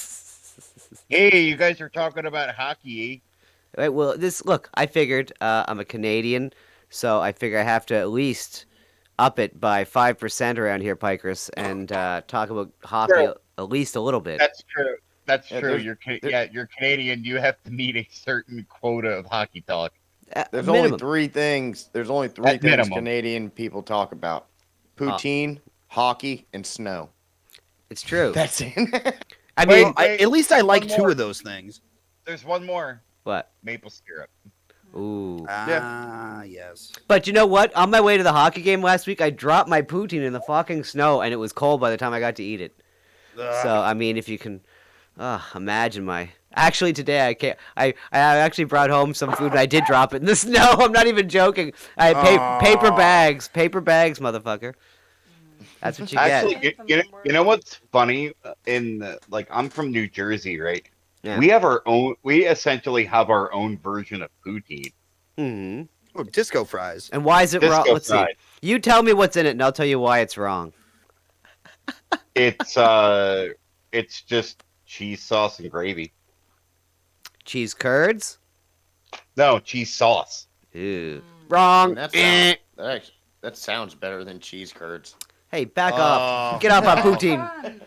Hey, you guys are talking about hockey. Right, well, I figured I'm a Canadian, so I figure I have to at least up it by 5% around here, Pikers, and talk about hockey at least a little bit. That's true. That's true. You're Canadian. You have to meet a certain quota of hockey talk. There's only three things. There's only three things Canadian people talk about: poutine, hockey, and snow. It's true. That's it. I mean, at least I like two of those things. There's one more. What? Maple syrup. Ooh. Yes. But you know what? On my way to the hockey game last week, I dropped my poutine in the fucking snow, and it was cold by the time I got to eat it. So, I mean, if you can imagine my... Actually, today I can't. I actually brought home some food, and I did drop it in the snow. I'm not even joking. I had paper bags, motherfucker. That's what you get. Actually, you know what's funny? I'm from New Jersey, right? Yeah. We have our own. We essentially have our own version of poutine. Mm-hmm. Oh, disco fries. And why is it wrong? Let's see. You tell me what's in it, and I'll tell you why it's wrong. It's just cheese sauce and gravy. Cheese curds? No, cheese sauce. Ew. Wrong. That sounds better than cheese curds. Hey, back off. Get off my poutine.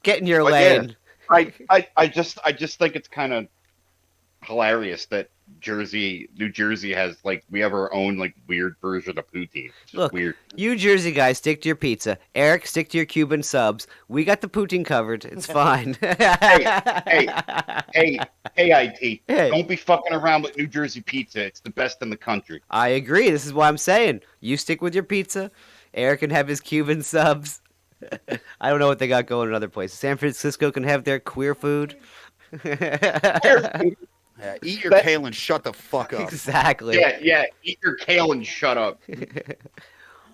Get in your lane. Yeah, I just think it's kind of hilarious that New Jersey has like we have our own like weird version of poutine. It's just Look, weird. you Jersey guys, stick to your pizza. Eric, stick to your Cuban subs. We got the poutine covered. It's fine. hey, IT. Hey. Don't be fucking around with New Jersey pizza. It's the best in the country. I agree. This is what I'm saying. You stick with your pizza. Eric can have his Cuban subs. I don't know what they got going in other places. San Francisco can have their queer food. Yeah, eat your kale and shut the fuck up. Exactly. Yeah. Eat your kale and shut up.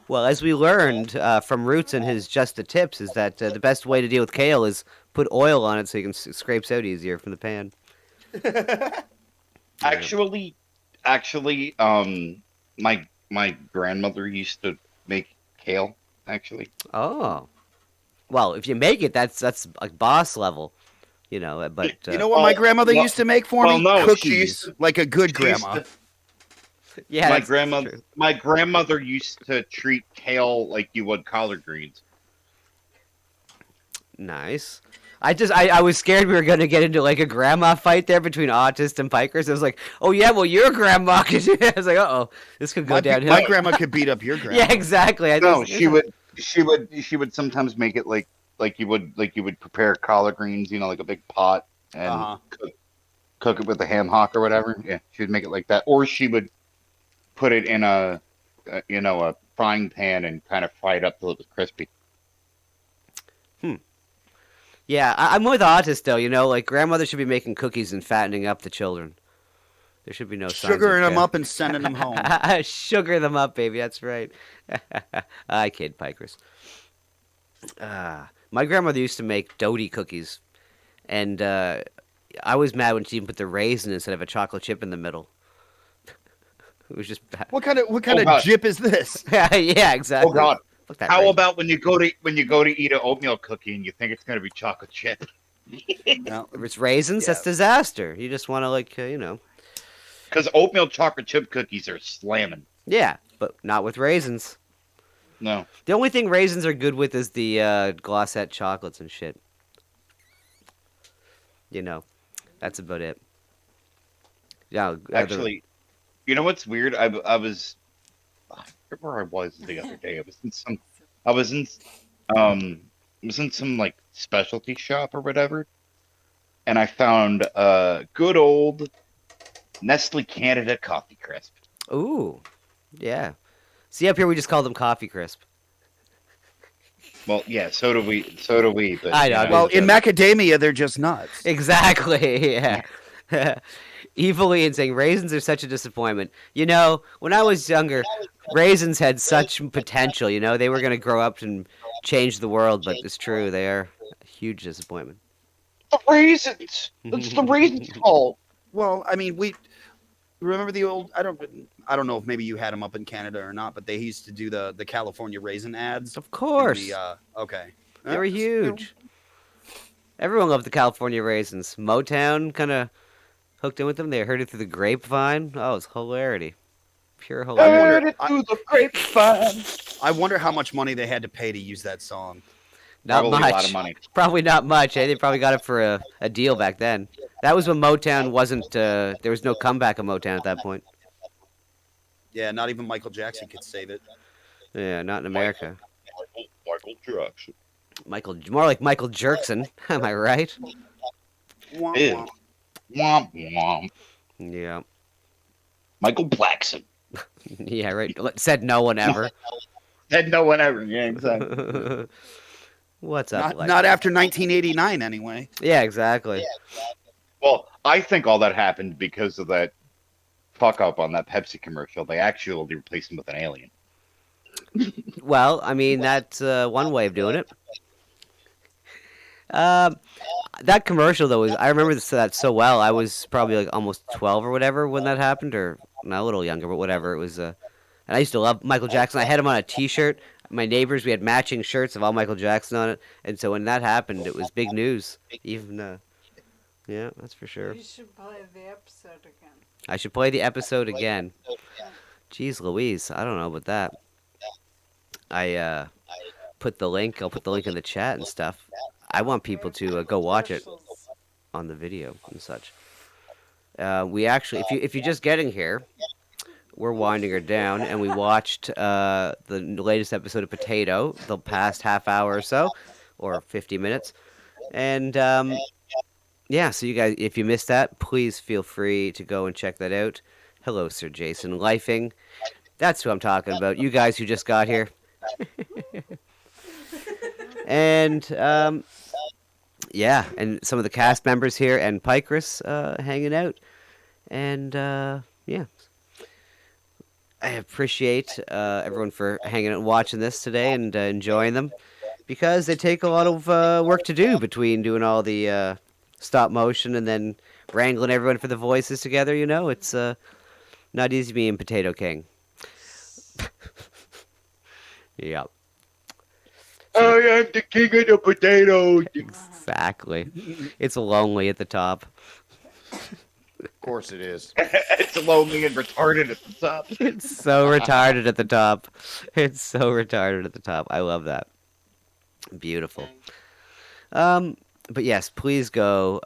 Well, as we learned from Roots and his Just the Tips, is that the best way to deal with kale is put oil on it so you can scrape out easier from the pan. Actually, my grandmother used to make kale. Actually. Oh. Well, if you make it, that's like boss level, you know. But you know what my grandmother used to make for me? No, Cookies, like a good grandma. Yeah, my grandmother used to treat kale like you would collard greens. Nice. I was scared we were going to get into like a grandma fight there between autists and pikers. I was like, oh yeah, well your grandma could. I was like, uh-oh, this could go downhill. My grandma could beat up your grandma. Yeah, exactly. No, she would sometimes make it like you would prepare collard greens, you know, like a big pot and cook it with a ham hock or whatever. Yeah, she would make it like that, or she would put it in a frying pan and kind of fry it up till it was crispy. Yeah, I'm with autists though. You know, like grandmother should be making cookies and fattening up the children. There should be no sugaring them up and sending them home. Sugar them up, baby. That's right. I kid, pikers. My grandmother used to make doty cookies, and I was mad when she even put the raisin instead of a chocolate chip in the middle. It was just bad. What kind of jip is this? Yeah, exactly. Oh God. How raisin. about when you go to eat an oatmeal cookie and you think it's going to be chocolate chip? No, if it's raisins, that's disaster. You just want to you know. Because oatmeal chocolate chip cookies are slamming. Yeah, but not with raisins. No. The only thing raisins are good with is the Glossette chocolates and shit. You know, that's about it. Yeah. Actually, you know what's weird? I was where I was the other day. I was in some like specialty shop or whatever, and I found good old Nestle Canada Coffee Crisp. Ooh, yeah. See, up here we just call them Coffee Crisp. Well, yeah, so do we. But I know. Well, in macadamia, they're just nuts. Exactly. Yeah. Evilly and saying raisins are such a disappointment. You know, when I was younger, raisins had such potential. You know, they were going to grow up and change the world. But it's true, they are a huge disappointment. The raisins. It's the raisins' fault. Well, I mean, we remember the old. I don't know if maybe you had them up in Canada or not, but they used to do the California raisin ads. Of course. Okay. They were huge. Everyone loved the California raisins. Motown kind of hooked in with them. They heard it through the grapevine. Oh, it's hilarity. Pure hilarity. Through the grapevine. I wonder how much money they had to pay to use that song. Not Probably much. a lot of money. Probably not much. Eh? They probably got it for a deal back then. That was when Motown wasn't. There was no comeback of Motown at that point. Yeah, not even Michael Jackson could save it. Yeah, not in America. Michael Jackson. More like Michael Jerkson. Am I right? Ew. Womp womp. Yeah. Michael Blackson. Yeah, right. Said no one ever. Said no one ever. Yeah, exactly. What's up? Not after 1989, anyway. Yeah, exactly. Well, I think all that happened because of that fuck up on that Pepsi commercial. They actually replaced him with an alien. Well, I mean, that's one way of doing it. That commercial, though, I remember that so well. I was probably like almost 12 or whatever when that happened, or not a little younger, but whatever. It was, and I used to love Michael Jackson. I had him on a T-shirt. My neighbors, we had matching shirts of all Michael Jackson on it, and so when that happened, it was big news. Even, yeah, that's for sure. You should play the episode again. I should play the episode again. Jeez Louise, I don't know about that. I put the link. I'll put the link in the chat and stuff. I want people to go watch it on the video and such. We actually, if you're just getting here, we're winding her down, and we watched the latest episode of Potato, the past half hour or so, or 50 minutes, and yeah. So you guys, if you missed that, please feel free to go and check that out. Hello, Sir Jason Lifing. That's who I'm talking about. You guys who just got here. And yeah, and some of the cast members here and Picris hanging out. And yeah, I appreciate everyone for hanging out and watching this today and enjoying them, because they take a lot of work to do between doing all the stop motion and then wrangling everyone for the voices together. You know, it's not easy being Potato King. Yeah. I am the king of the potatoes. Exactly. It's lonely at the top. Of course it is. It's lonely and retarded at the top. It's so retarded at the top. It's so retarded at the top. I love that. Beautiful. But yes, please go.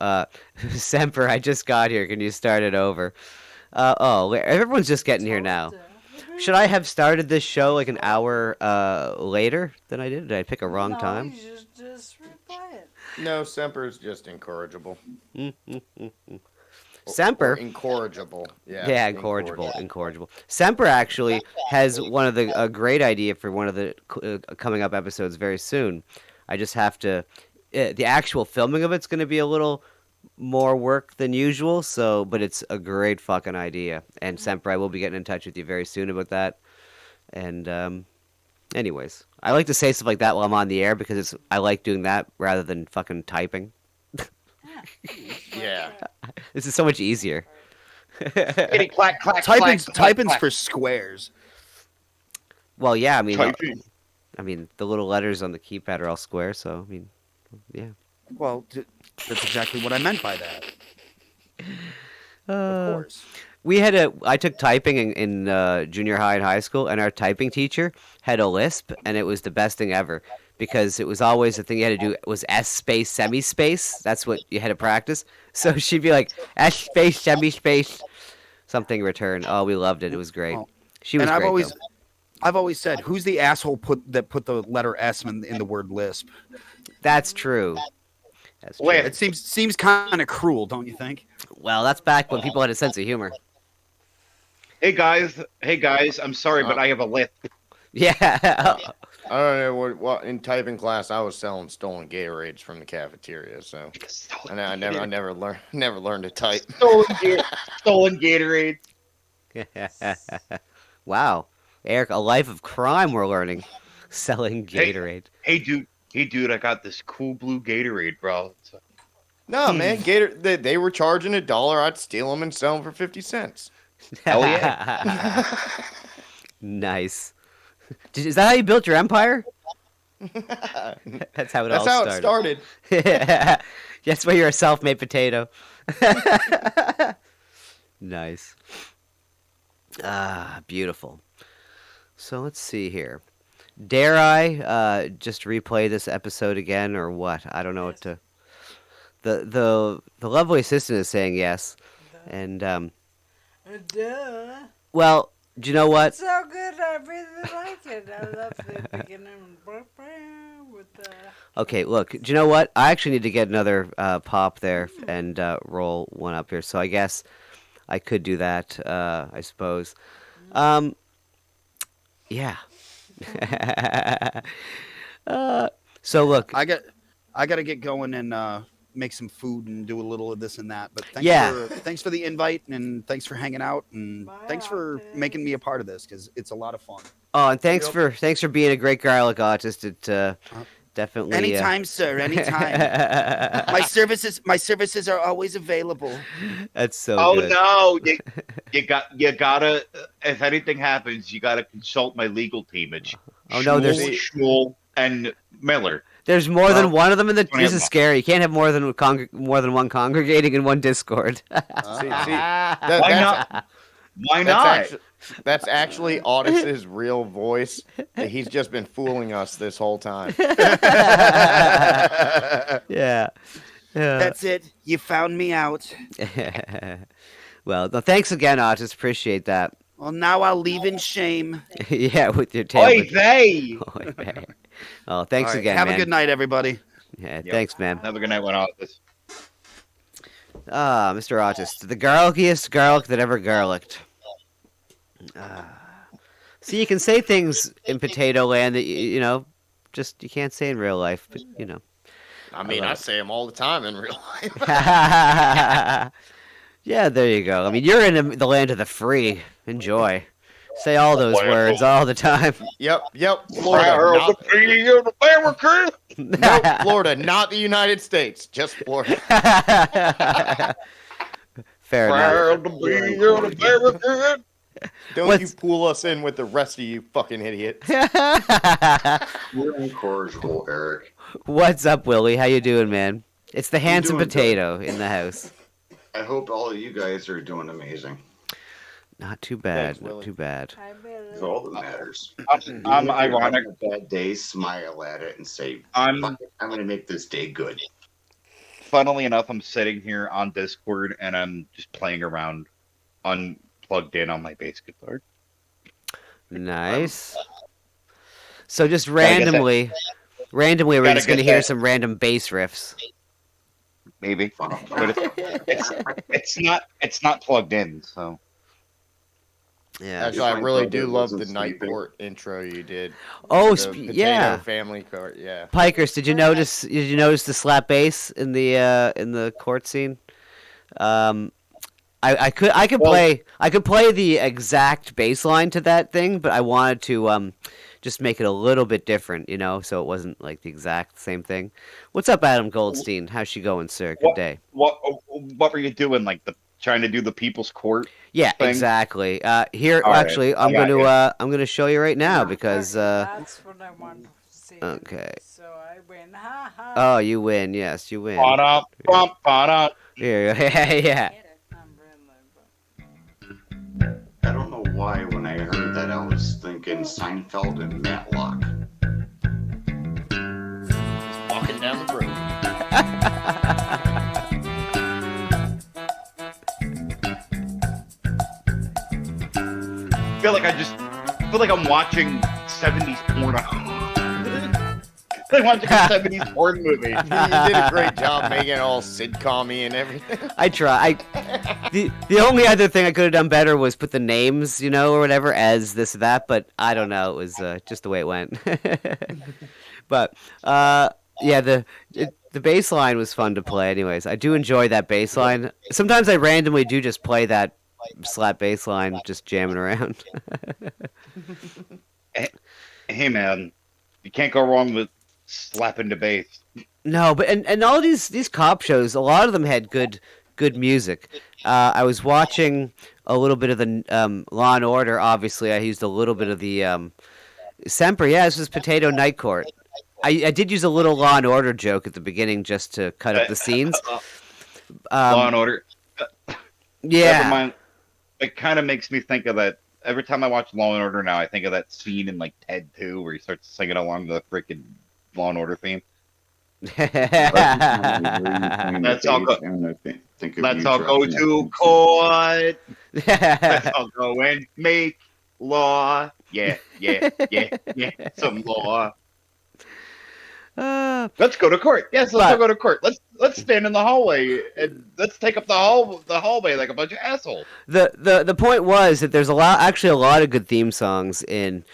Semper, I just got here. Can you start it over? Oh, everyone's just getting here now. Should I have started this show like an hour later than I did? Did I pick a wrong time? You just replay it. No, Semper's just incorrigible. Semper? Or incorrigible. Yeah, incorrigible. Semper actually has one of the a great idea for one of the coming up episodes very soon. I just have to. The actual filming of it's going to be a little more work than usual, but it's a great fucking idea. And Semper, I will be getting in touch with you very soon about that. And anyways, I like to say stuff like that while I'm on the air because I like doing that rather than fucking typing. Yeah. This is so much easier. Clack, clack, Typing's for squares. Well, yeah, I mean, the little letters on the keypad are all square, so I mean, yeah. Well, that's exactly what I meant by that. Of course. I took typing in junior high and high school, and our typing teacher had a lisp, and it was the best thing ever because it was always the thing you had to do was S space semi space. That's what you had to practice. So she'd be like S space semi space something return. Oh, we loved it. It was great. She was and great. I've always said, who's the asshole that put the letter S in the word lisp? That's true. Wait, it seems kind of cruel, don't you think? Well, that's back when people had a sense of humor. Hey guys, I'm sorry, but I have a lisp. Yeah. I don't know what in typing class I was selling stolen Gatorades from the cafeteria, so I never learned to type. Stolen Gatorade. Wow, Eric, a life of crime we're learning, selling Gatorade. Hey dude, I got this cool blue Gatorade, bro. No, man, they were charging $1. I'd steal them and sell them for 50 cents. Hell yeah. Nice. Is that how you built your empire? That's how it started. That's why you're a self-made potato. Nice. Beautiful. So let's see here. Dare I just replay this episode again, or what? I don't know what to. The lovely assistant is saying yes, and Duh. well, do you know what? It's so good. I really like it. I love the beginning with the. Okay, look. Do you know what? I actually need to get another pop there and roll one up here. So I guess I could do that. I suppose. Yeah. So look, I got to get going and make some food and do a little of this and that. But thanks for the invite and thanks for hanging out and thanks for making me a part of this because it's a lot of fun. Oh, and thanks for being a great garlic artist. It definitely anytime, sir. Anytime. my services are always available. That's so. Oh good. no, you gotta. If anything happens, you gotta consult my legal team. It's there's Shmuel and Miller. There's more than one of them in the. This is scary. You can't have more than one congregating in one Discord. Why not? Why not? That's actually Otis's real voice. He's just been fooling us this whole time. Yeah. That's it. You found me out. Well, no, thanks again, Otis. Appreciate that. Well, now I'll leave in shame. Yeah, with your tail. Oy vey! Oy vey. Oh, thanks All right, again, have man. a good night, everybody. Yeah, thanks, man. Have a good night, Otis. Ah, Mr. Otis, the garlikiest garlic that ever garlicked. See, you can say things in Potato Land that you know, just you can't say in real life. But you know. I mean, I say them all the time in real life. Yeah, there you go. I mean, you're in the land of the free. Enjoy. Say all those words all the time. Yep. Florida, not America. Nope, Florida, not the United States, just Florida. Fair enough. Proud to be an American. Don't you pull us in with the rest of you fucking idiots. We're incorrigible, Eric. What's up, Willie? How you doing, man? It's the handsome doing potato in the house. I hope all of you guys are doing amazing. Not too bad. Thanks, not Willie. too bad. It's all that matters. I'm Even if you're ironic. having a bad day, smile at it and say, I'm "Fuck it, I'm going to make this day good." Funnily enough, I'm sitting here on Discord and I'm just playing around, unplugged in on my bass guitar. Nice. So just Gotta get that- randomly, we're Gotta just gonna get hear that- some random bass riffs. Maybe, but it's not plugged in. So Yeah. Actually, I really do love the wasn't night sleeping. court intro you did. Oh, The potato yeah. family court, yeah. Pikers, did you notice? Did you notice the slap bass in the court scene? I could play the exact bass line to that thing, but I wanted to just make it a little bit different, you know, so it wasn't like the exact same thing. What's up, Adam Goldstein? How's she going, sir? Good day. what were you doing? Like trying to do the People's Court? Yeah, thing? exactly. Here, All right, actually, I got you. I'm gonna show you right now because That's what I want to see. okay. So I win. Ha ha. Oh, you win. Yes, you win. Ba-da, bump, ba-da. Yeah, yeah. I don't know why when I heard that I was thinking Seinfeld and Matlock. Walking down the road. I feel like I'm watching 70s porno. I'm watching a 70s porn movie. You did a great job making it all sitcom-y and everything. I try. The only other thing I could have done better was put the names, you know, or whatever as this or that, but I don't know. It was just the way it went. But yeah, the bass line was fun to play. Anyways, I do enjoy that bass line. Sometimes I randomly do just play that slap bass line, just jamming around. Hey man, you can't go wrong with slapping the bass. No, but and all these cop shows, a lot of them had good music. I was watching a little bit of the Law and Order. Obviously, I used a little bit of the Semper. Yeah, this was Potato Night Court. I did use a little Law and Order joke at the beginning just to cut up the scenes. Law and Order. Yeah. Never mind. It kind of makes me think of that. Every time I watch Law and Order now, I think of that scene in like Ted 2 where he starts singing along the freaking Law and Order theme. Let's all go. Let's all go to court. Let's all go and make law. Yeah. Some law. Let's go to court. Yes, let's all go to court. Let's stand in the hallway and let's take up the hallway like a bunch of assholes. The point was that there's a lot of good theme songs in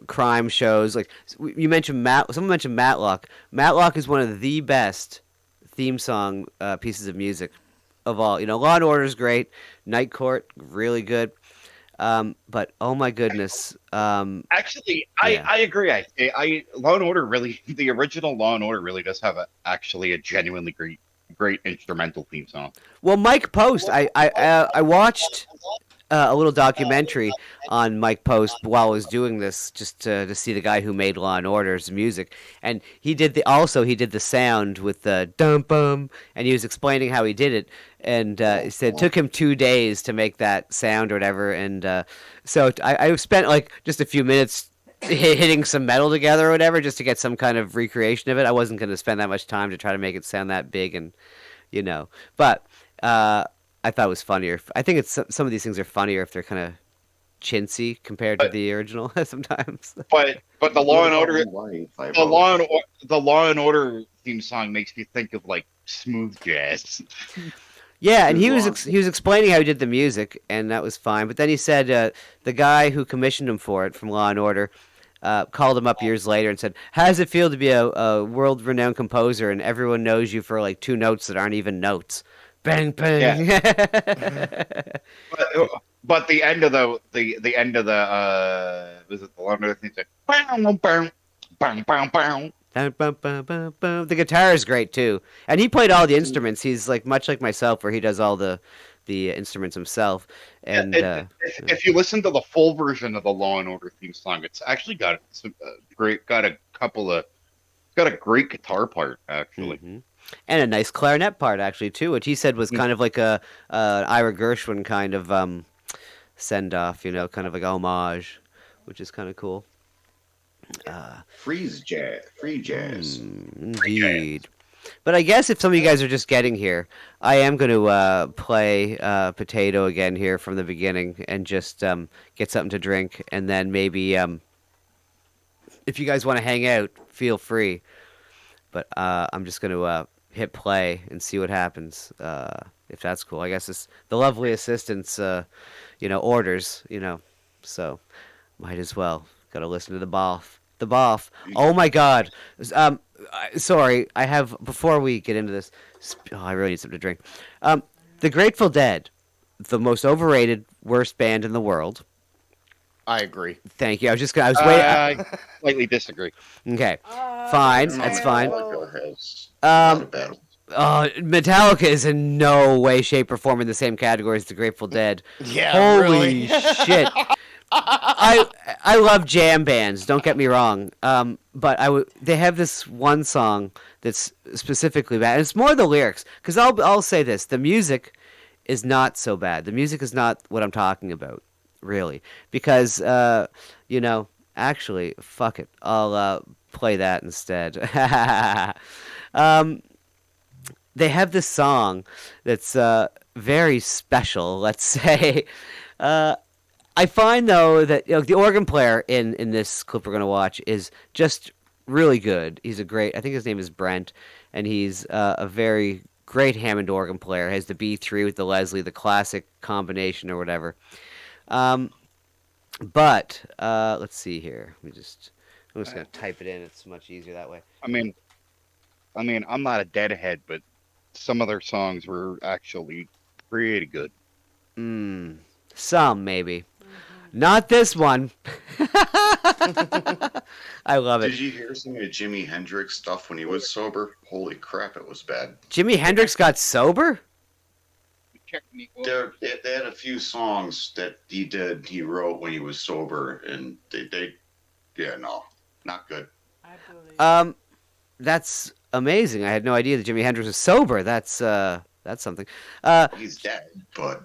crime shows. Like you mentioned, someone mentioned Matlock. Matlock is one of the best theme song pieces of music of all. You know, Law and Order is great. Night Court, really good. But oh my goodness. Actually, I agree. Law and Order really, the original Law and Order really does have a genuinely great instrumental theme song. Well, Mike Post, I watched a little documentary on Mike Post while I was doing this, just to see the guy who made Law and Order's music, and he did the sound with the dum bum, and he was explaining how he did it, and he said it took him 2 days to make that sound or whatever, and so I spent like just a few minutes hitting some metal together or whatever just to get some kind of recreation of it. I wasn't going to spend that much time to try to make it sound that big, and you know, but I thought was funnier. I think it's some of these things are funnier if they're kind of chintzy compared to the original sometimes. But the Law and Order, the Law and Order theme song makes me think of like smooth jazz. Yeah, and he was explaining how he did the music, and that was fine. But then he said the guy who commissioned him for it from Law and Order called him up years later and said, "How does it feel to be a world-renowned composer and everyone knows you for like 2 notes that aren't even notes?" Bang bang. Yeah. but the end of the was it the Law and Order thing? Bang bang bang bang bang. The guitar is great too, and he played all the instruments. He's like much like myself, where he does all the instruments himself. And if you listen to the full version of the Law and Order theme song, it's actually got a great guitar part actually, and a nice clarinet part actually too, which he said was kind of like a Ira Gershwin kind of send off, kind of like homage, which is kind of cool. Free jazz. Indeed. But I guess if some of you guys are just getting here, I am going to play Potato again here from the beginning and just get something to drink. And then maybe if you guys want to hang out, feel free. But I'm just going to hit play and see what happens, if that's cool. I guess it's the lovely assistant's, orders, so might as well. Got to listen to the boff. The boff. Oh my God. Sorry, I have, before we get into this, I really need something to drink. The Grateful Dead, the most overrated, worst band in the world. I agree. Thank you. I was waiting. I slightly disagree. Okay. Fine. That's fine. Metallica is in no way, shape, or form in the same category as the Grateful Dead. Yeah, Holy really? shit. I love jam bands, don't get me wrong, but they have this one song that's specifically bad, and it's more the lyrics, because I'll say this, the music is not so bad. The music is not what I'm talking about, really, because, actually, fuck it, I'll play that instead. They have this song that's very special, let's say. I find, though, that the organ player in this clip we're going to watch is just really good. He's I think his name is Brent, and he's a very great Hammond organ player. He has the B3 with the Leslie, the classic combination or whatever. But let's see here. I'm just going to type it in. It's much easier that way. I mean, I'm not a Deadhead, but some of their songs were actually pretty good. Some, maybe. Not this one. I love it. Did you hear some of Jimi Hendrix stuff when he was sober? Holy crap, it was bad. Jimi Hendrix got sober? They had a few songs that he wrote when he was sober, and not good. That's amazing. I had no idea that Jimi Hendrix was sober. That's something. He's dead, but...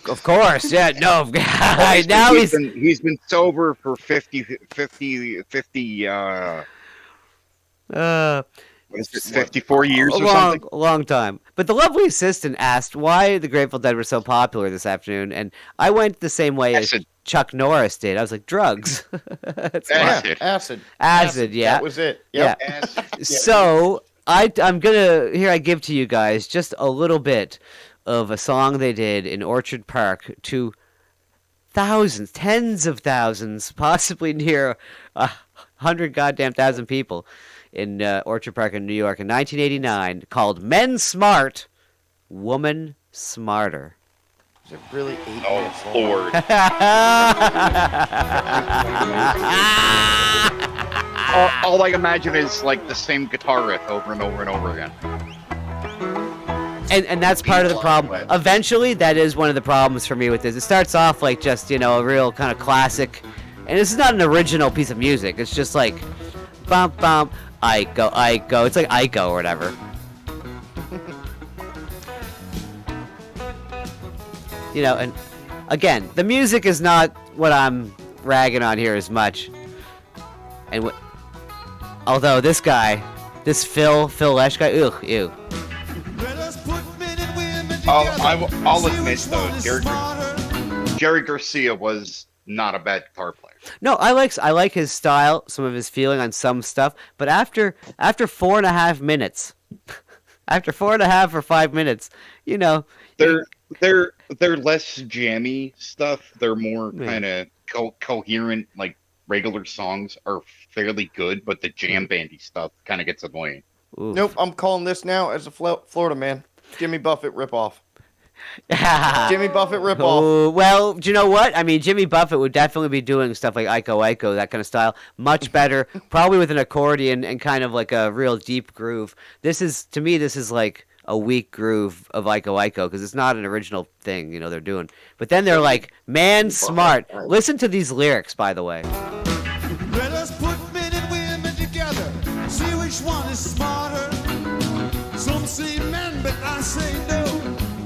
Of course, yeah, no. Now he's been sober for 54 years or something. A long time. But the lovely assistant asked why the Grateful Dead were so popular this afternoon, and I went the same way as Chuck Norris did. I was like, drugs. Acid, yeah. That was it. Yep. Yeah. Acid. So I'm gonna I give to you guys just a little bit of a song they did in Orchard Park to thousands, tens of thousands, possibly near 100,000 people in Orchard Park in New York in 1989, called "Men Smart, Woman Smarter." Is it really 8 minutes long? Lord. all I imagine is like the same guitar riff over and over and over again. And that's part of the problem. Eventually, that is one of the problems for me with this. It starts off like just, a real kind of classic. And this is not an original piece of music. It's just like, bump, bump, I go. It's like I go or whatever. And again, the music is not what I'm ragging on here as much. And although this guy, this Phil Lesh guy, ew. Let us put men and women I'll admit though, Jerry Garcia was not a bad guitar player. No, I like his style, some of his feeling on some stuff, but after 4.5 minutes, after 4.5 or 5 minutes, you know, they're less jammy stuff. They're more kind of coherent, like regular songs are fairly good, but the jam bandy stuff kind of gets annoying. Oof. Nope, I'm calling this now as a Florida man. Jimmy Buffett ripoff. Jimmy Buffett ripoff. Oh, well, do you know what? I mean, Jimmy Buffett would definitely be doing stuff like Iko, that kind of style, much better, probably with an accordion and kind of like a real deep groove. This is like a weak groove of Iko, because it's not an original thing, you know, they're doing. But then they're like, man smart. Listen to these lyrics, by the way. Let us put men and women together, see which one is smarter. Some say men, but I say no.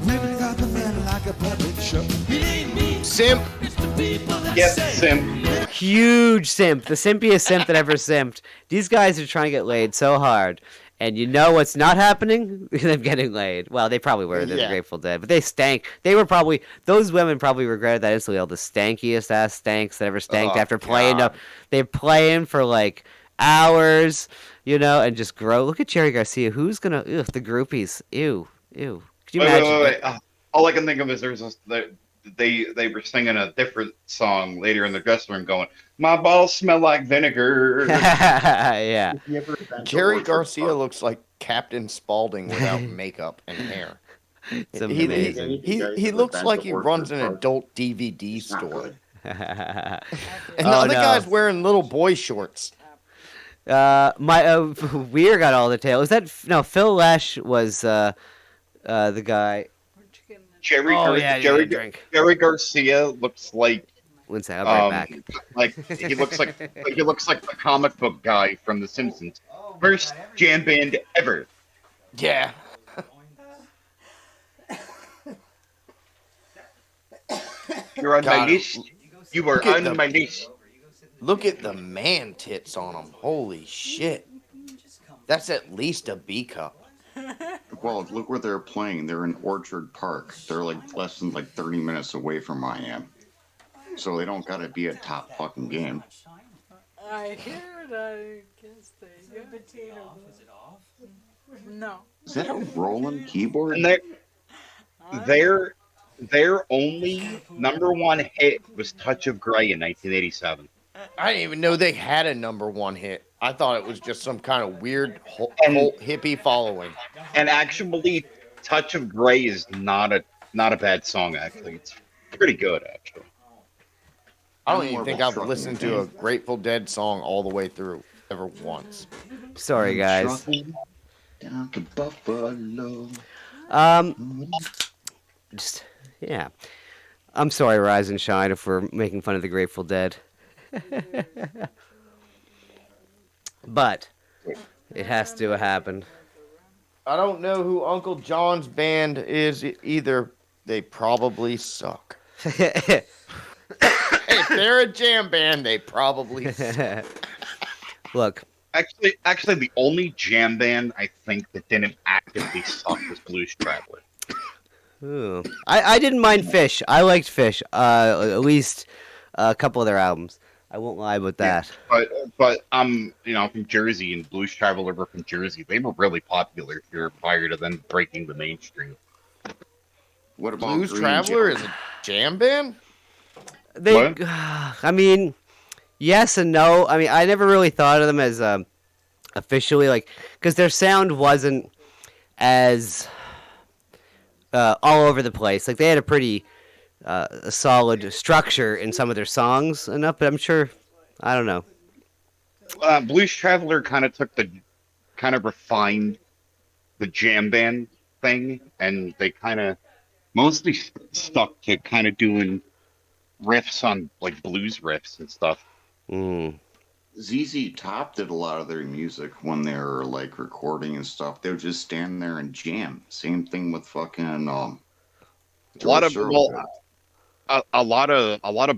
Women got the men like a puppet show. It ain't me. Simp. It's the people that Yep, say. simp. Huge simp. The simpiest simp that ever simped. These guys are trying to get laid so hard. And you know what's not happening? Them getting laid. Well, they probably were. They're the Grateful Dead. But they stank. Those women probably regretted that instantly. All the stankiest ass stanks that ever stanked after playing. They're playing for like hours, you know, and just grow. Look at Jerry Garcia. Who's going to, the groupies. Ew. Could you imagine? Wait. All I can think of is they were singing a different song later in the dressing room going, my balls smell like vinegar. Yeah. Jerry Garcia looks like Captain Spaulding without makeup and hair. It's amazing. He looks like he runs an adult DVD store. And the Oh, other no. guy's wearing little boy shorts. Weir got all the tail. Phil Lesh was the guy. Jerry Garcia looks like. One second, I'll be right back. Like he looks like the comic book guy from The Simpsons. First jam band ever. Yeah. You're on Got my him. list. You are Look at on my list. Look at the man tits on him. Holy shit. That's at least a B cup. Well, look where they're playing. They're in Orchard Park. They're like less than 30 minutes away from Miami. So they don't gotta be a top fucking game. I hear it. I guess they. Potato. Is it off? No. Is that a rolling keyboard? And their only #1 hit was Touch of Grey in 1987. I didn't even know they had a #1 hit. I thought it was just some kind of weird cult hippie following. And actually, Touch of Grey is not a bad song. Actually, it's pretty good. Actually, I don't even think I've listened to a Grateful Dead song all the way through ever once. Sorry, guys. Down to Buffalo. Yeah. I'm sorry, Rise and Shine, if we're making fun of the Grateful Dead. But it has to happen. I don't know who Uncle John's band is either. They probably suck. If they're a jam band, they probably suck. Look. Actually, the only jam band I think that didn't actively suck was Blues Traveler. Ooh. I didn't mind Fish. I liked Fish. At least a couple of their albums. I won't lie about that. But from Jersey, and Blues Traveler were from Jersey. They were really popular here prior to them breaking the mainstream. What about Blues Green Traveler Jelly? is a jam band? I mean, yes and no. I mean, I never really thought of them as officially because their sound wasn't as all over the place. Like they had a pretty a solid structure in some of their songs enough, but I'm sure, I don't know. Blues Traveler kind of refined the jam band thing, and they kind of mostly stuck to kind of doing riffs on blues riffs and stuff. ZZ Top did a lot of their music when they were recording and stuff. They would just stand there and jam. Same thing with fucking a lot of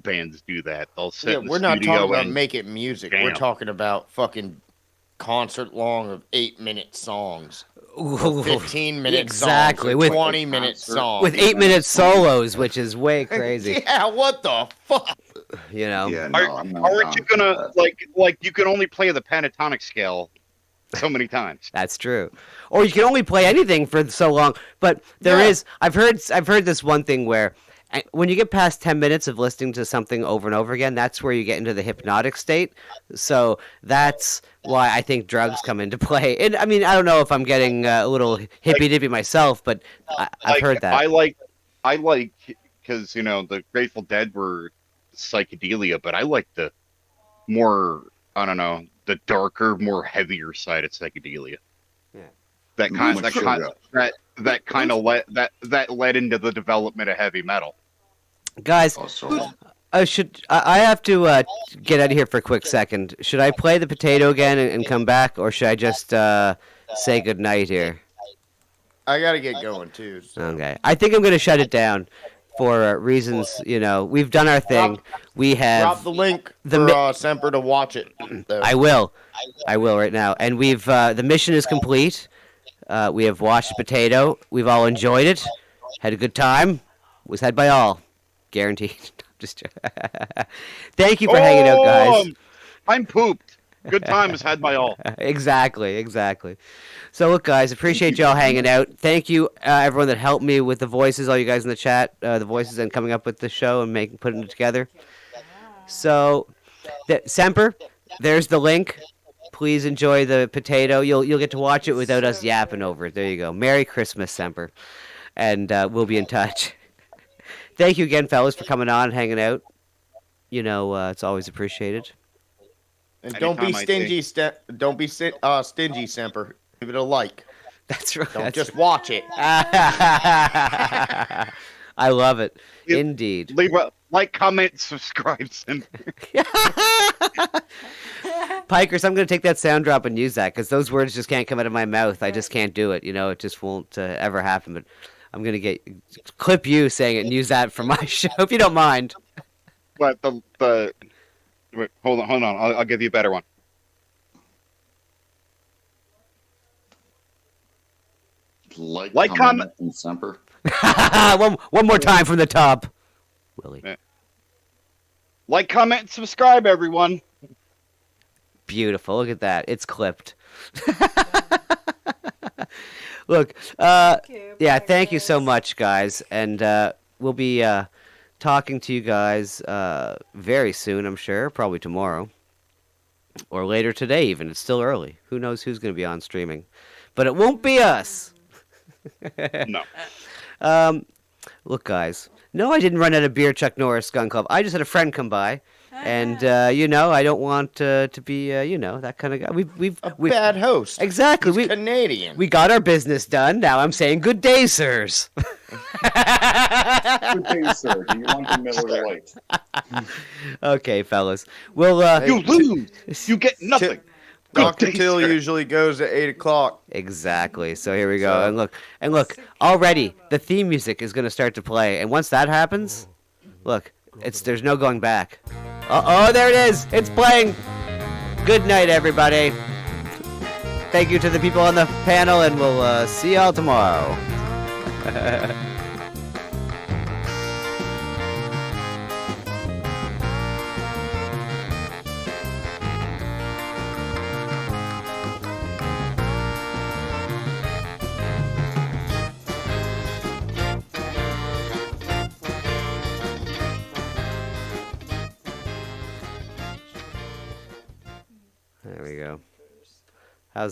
bands do that. They'll sit in the we're not studio talking about and making music. jam. We're talking about fucking concert long of 8-minute songs. for 15-minute exactly. songs, With 20-minute songs. With 8-minute solos, which is way crazy. Yeah, what the fuck? You know? Yeah, Aren't you gonna like you can only play the pentatonic scale so many times? That's true. Or you can only play anything for so long. But there is. I've heard this one thing where when you get past 10 minutes of listening to something over and over again, that's where you get into the hypnotic state. So that's why I think drugs come into play. And I mean, I don't know if I'm getting a little hippy-dippy myself, but I've heard that. I like because the Grateful Dead were psychedelia, but I like the more, I don't know, the darker, more heavier side of psychedelia. Yeah. That kind of led into the development of heavy metal. Guys, I have to get out of here for a quick second. Should I play the potato again and come back, or should I just say goodnight here? I gotta get going too. So. Okay, I think I'm gonna shut it down for reasons. We've done our thing. We have drop the link for Semper to watch it. I will right now. And we've the mission is complete. We have watched Potato. We've all enjoyed it. Had a good time. Was had by all. Guaranteed. Just thank you for hanging out, guys. I'm pooped. Good time was had by all. Exactly. So look, guys, appreciate y'all hanging out. Thank you, everyone that helped me with the voices, all you guys in the chat, the voices, and coming up with the show and putting it together. So, Semper, there's the link. Please enjoy the potato. You'll get to watch it without us yapping over it. There you go. Merry Christmas, Semper. And we'll be in touch. Thank you again, fellas, for coming on and hanging out. It's always appreciated. And don't be stingy. Don't be stingy, Semper. Give it a like. That's right. Don't just watch it. I love it. Indeed. Leave a like, comment, subscribe, Semper. Pikers, I'm going to take that sound drop and use that because those words just can't come out of my mouth. I just can't do it. It just won't ever happen. But I'm going to clip you saying it and use that for my show, if you don't mind. But wait, hold on. I'll give you a better one. Like comment, and Semper. one more time from the top. Willie. Yeah. Like, comment, and subscribe, everyone. Beautiful. Look at that. It's clipped. Look, thank you so much, guys. And we'll be talking to you guys very soon, I'm sure. Probably tomorrow. Or later today, even. It's still early. Who knows who's going to be on streaming. But it won't be us. No. Look, guys. No, I didn't run out of beer, Chuck Norris Gun Club. I just had a friend come by. And, I don't want to be, that kind of guy. We've bad host. Exactly. He's Canadian. We got our business done. Now I'm saying good day, sirs. Good day, sir. Do you want the Miller Lite? Okay, fellas. Well, you lose. You get nothing. Dr. Till usually goes at 8 o'clock. Exactly. So here we go. And look, already the theme music is going to start to play. And once that happens, look, there's no going back. Oh, there it is. It's playing. Good night, everybody. Thank you to the people on the panel, and we'll see y'all tomorrow.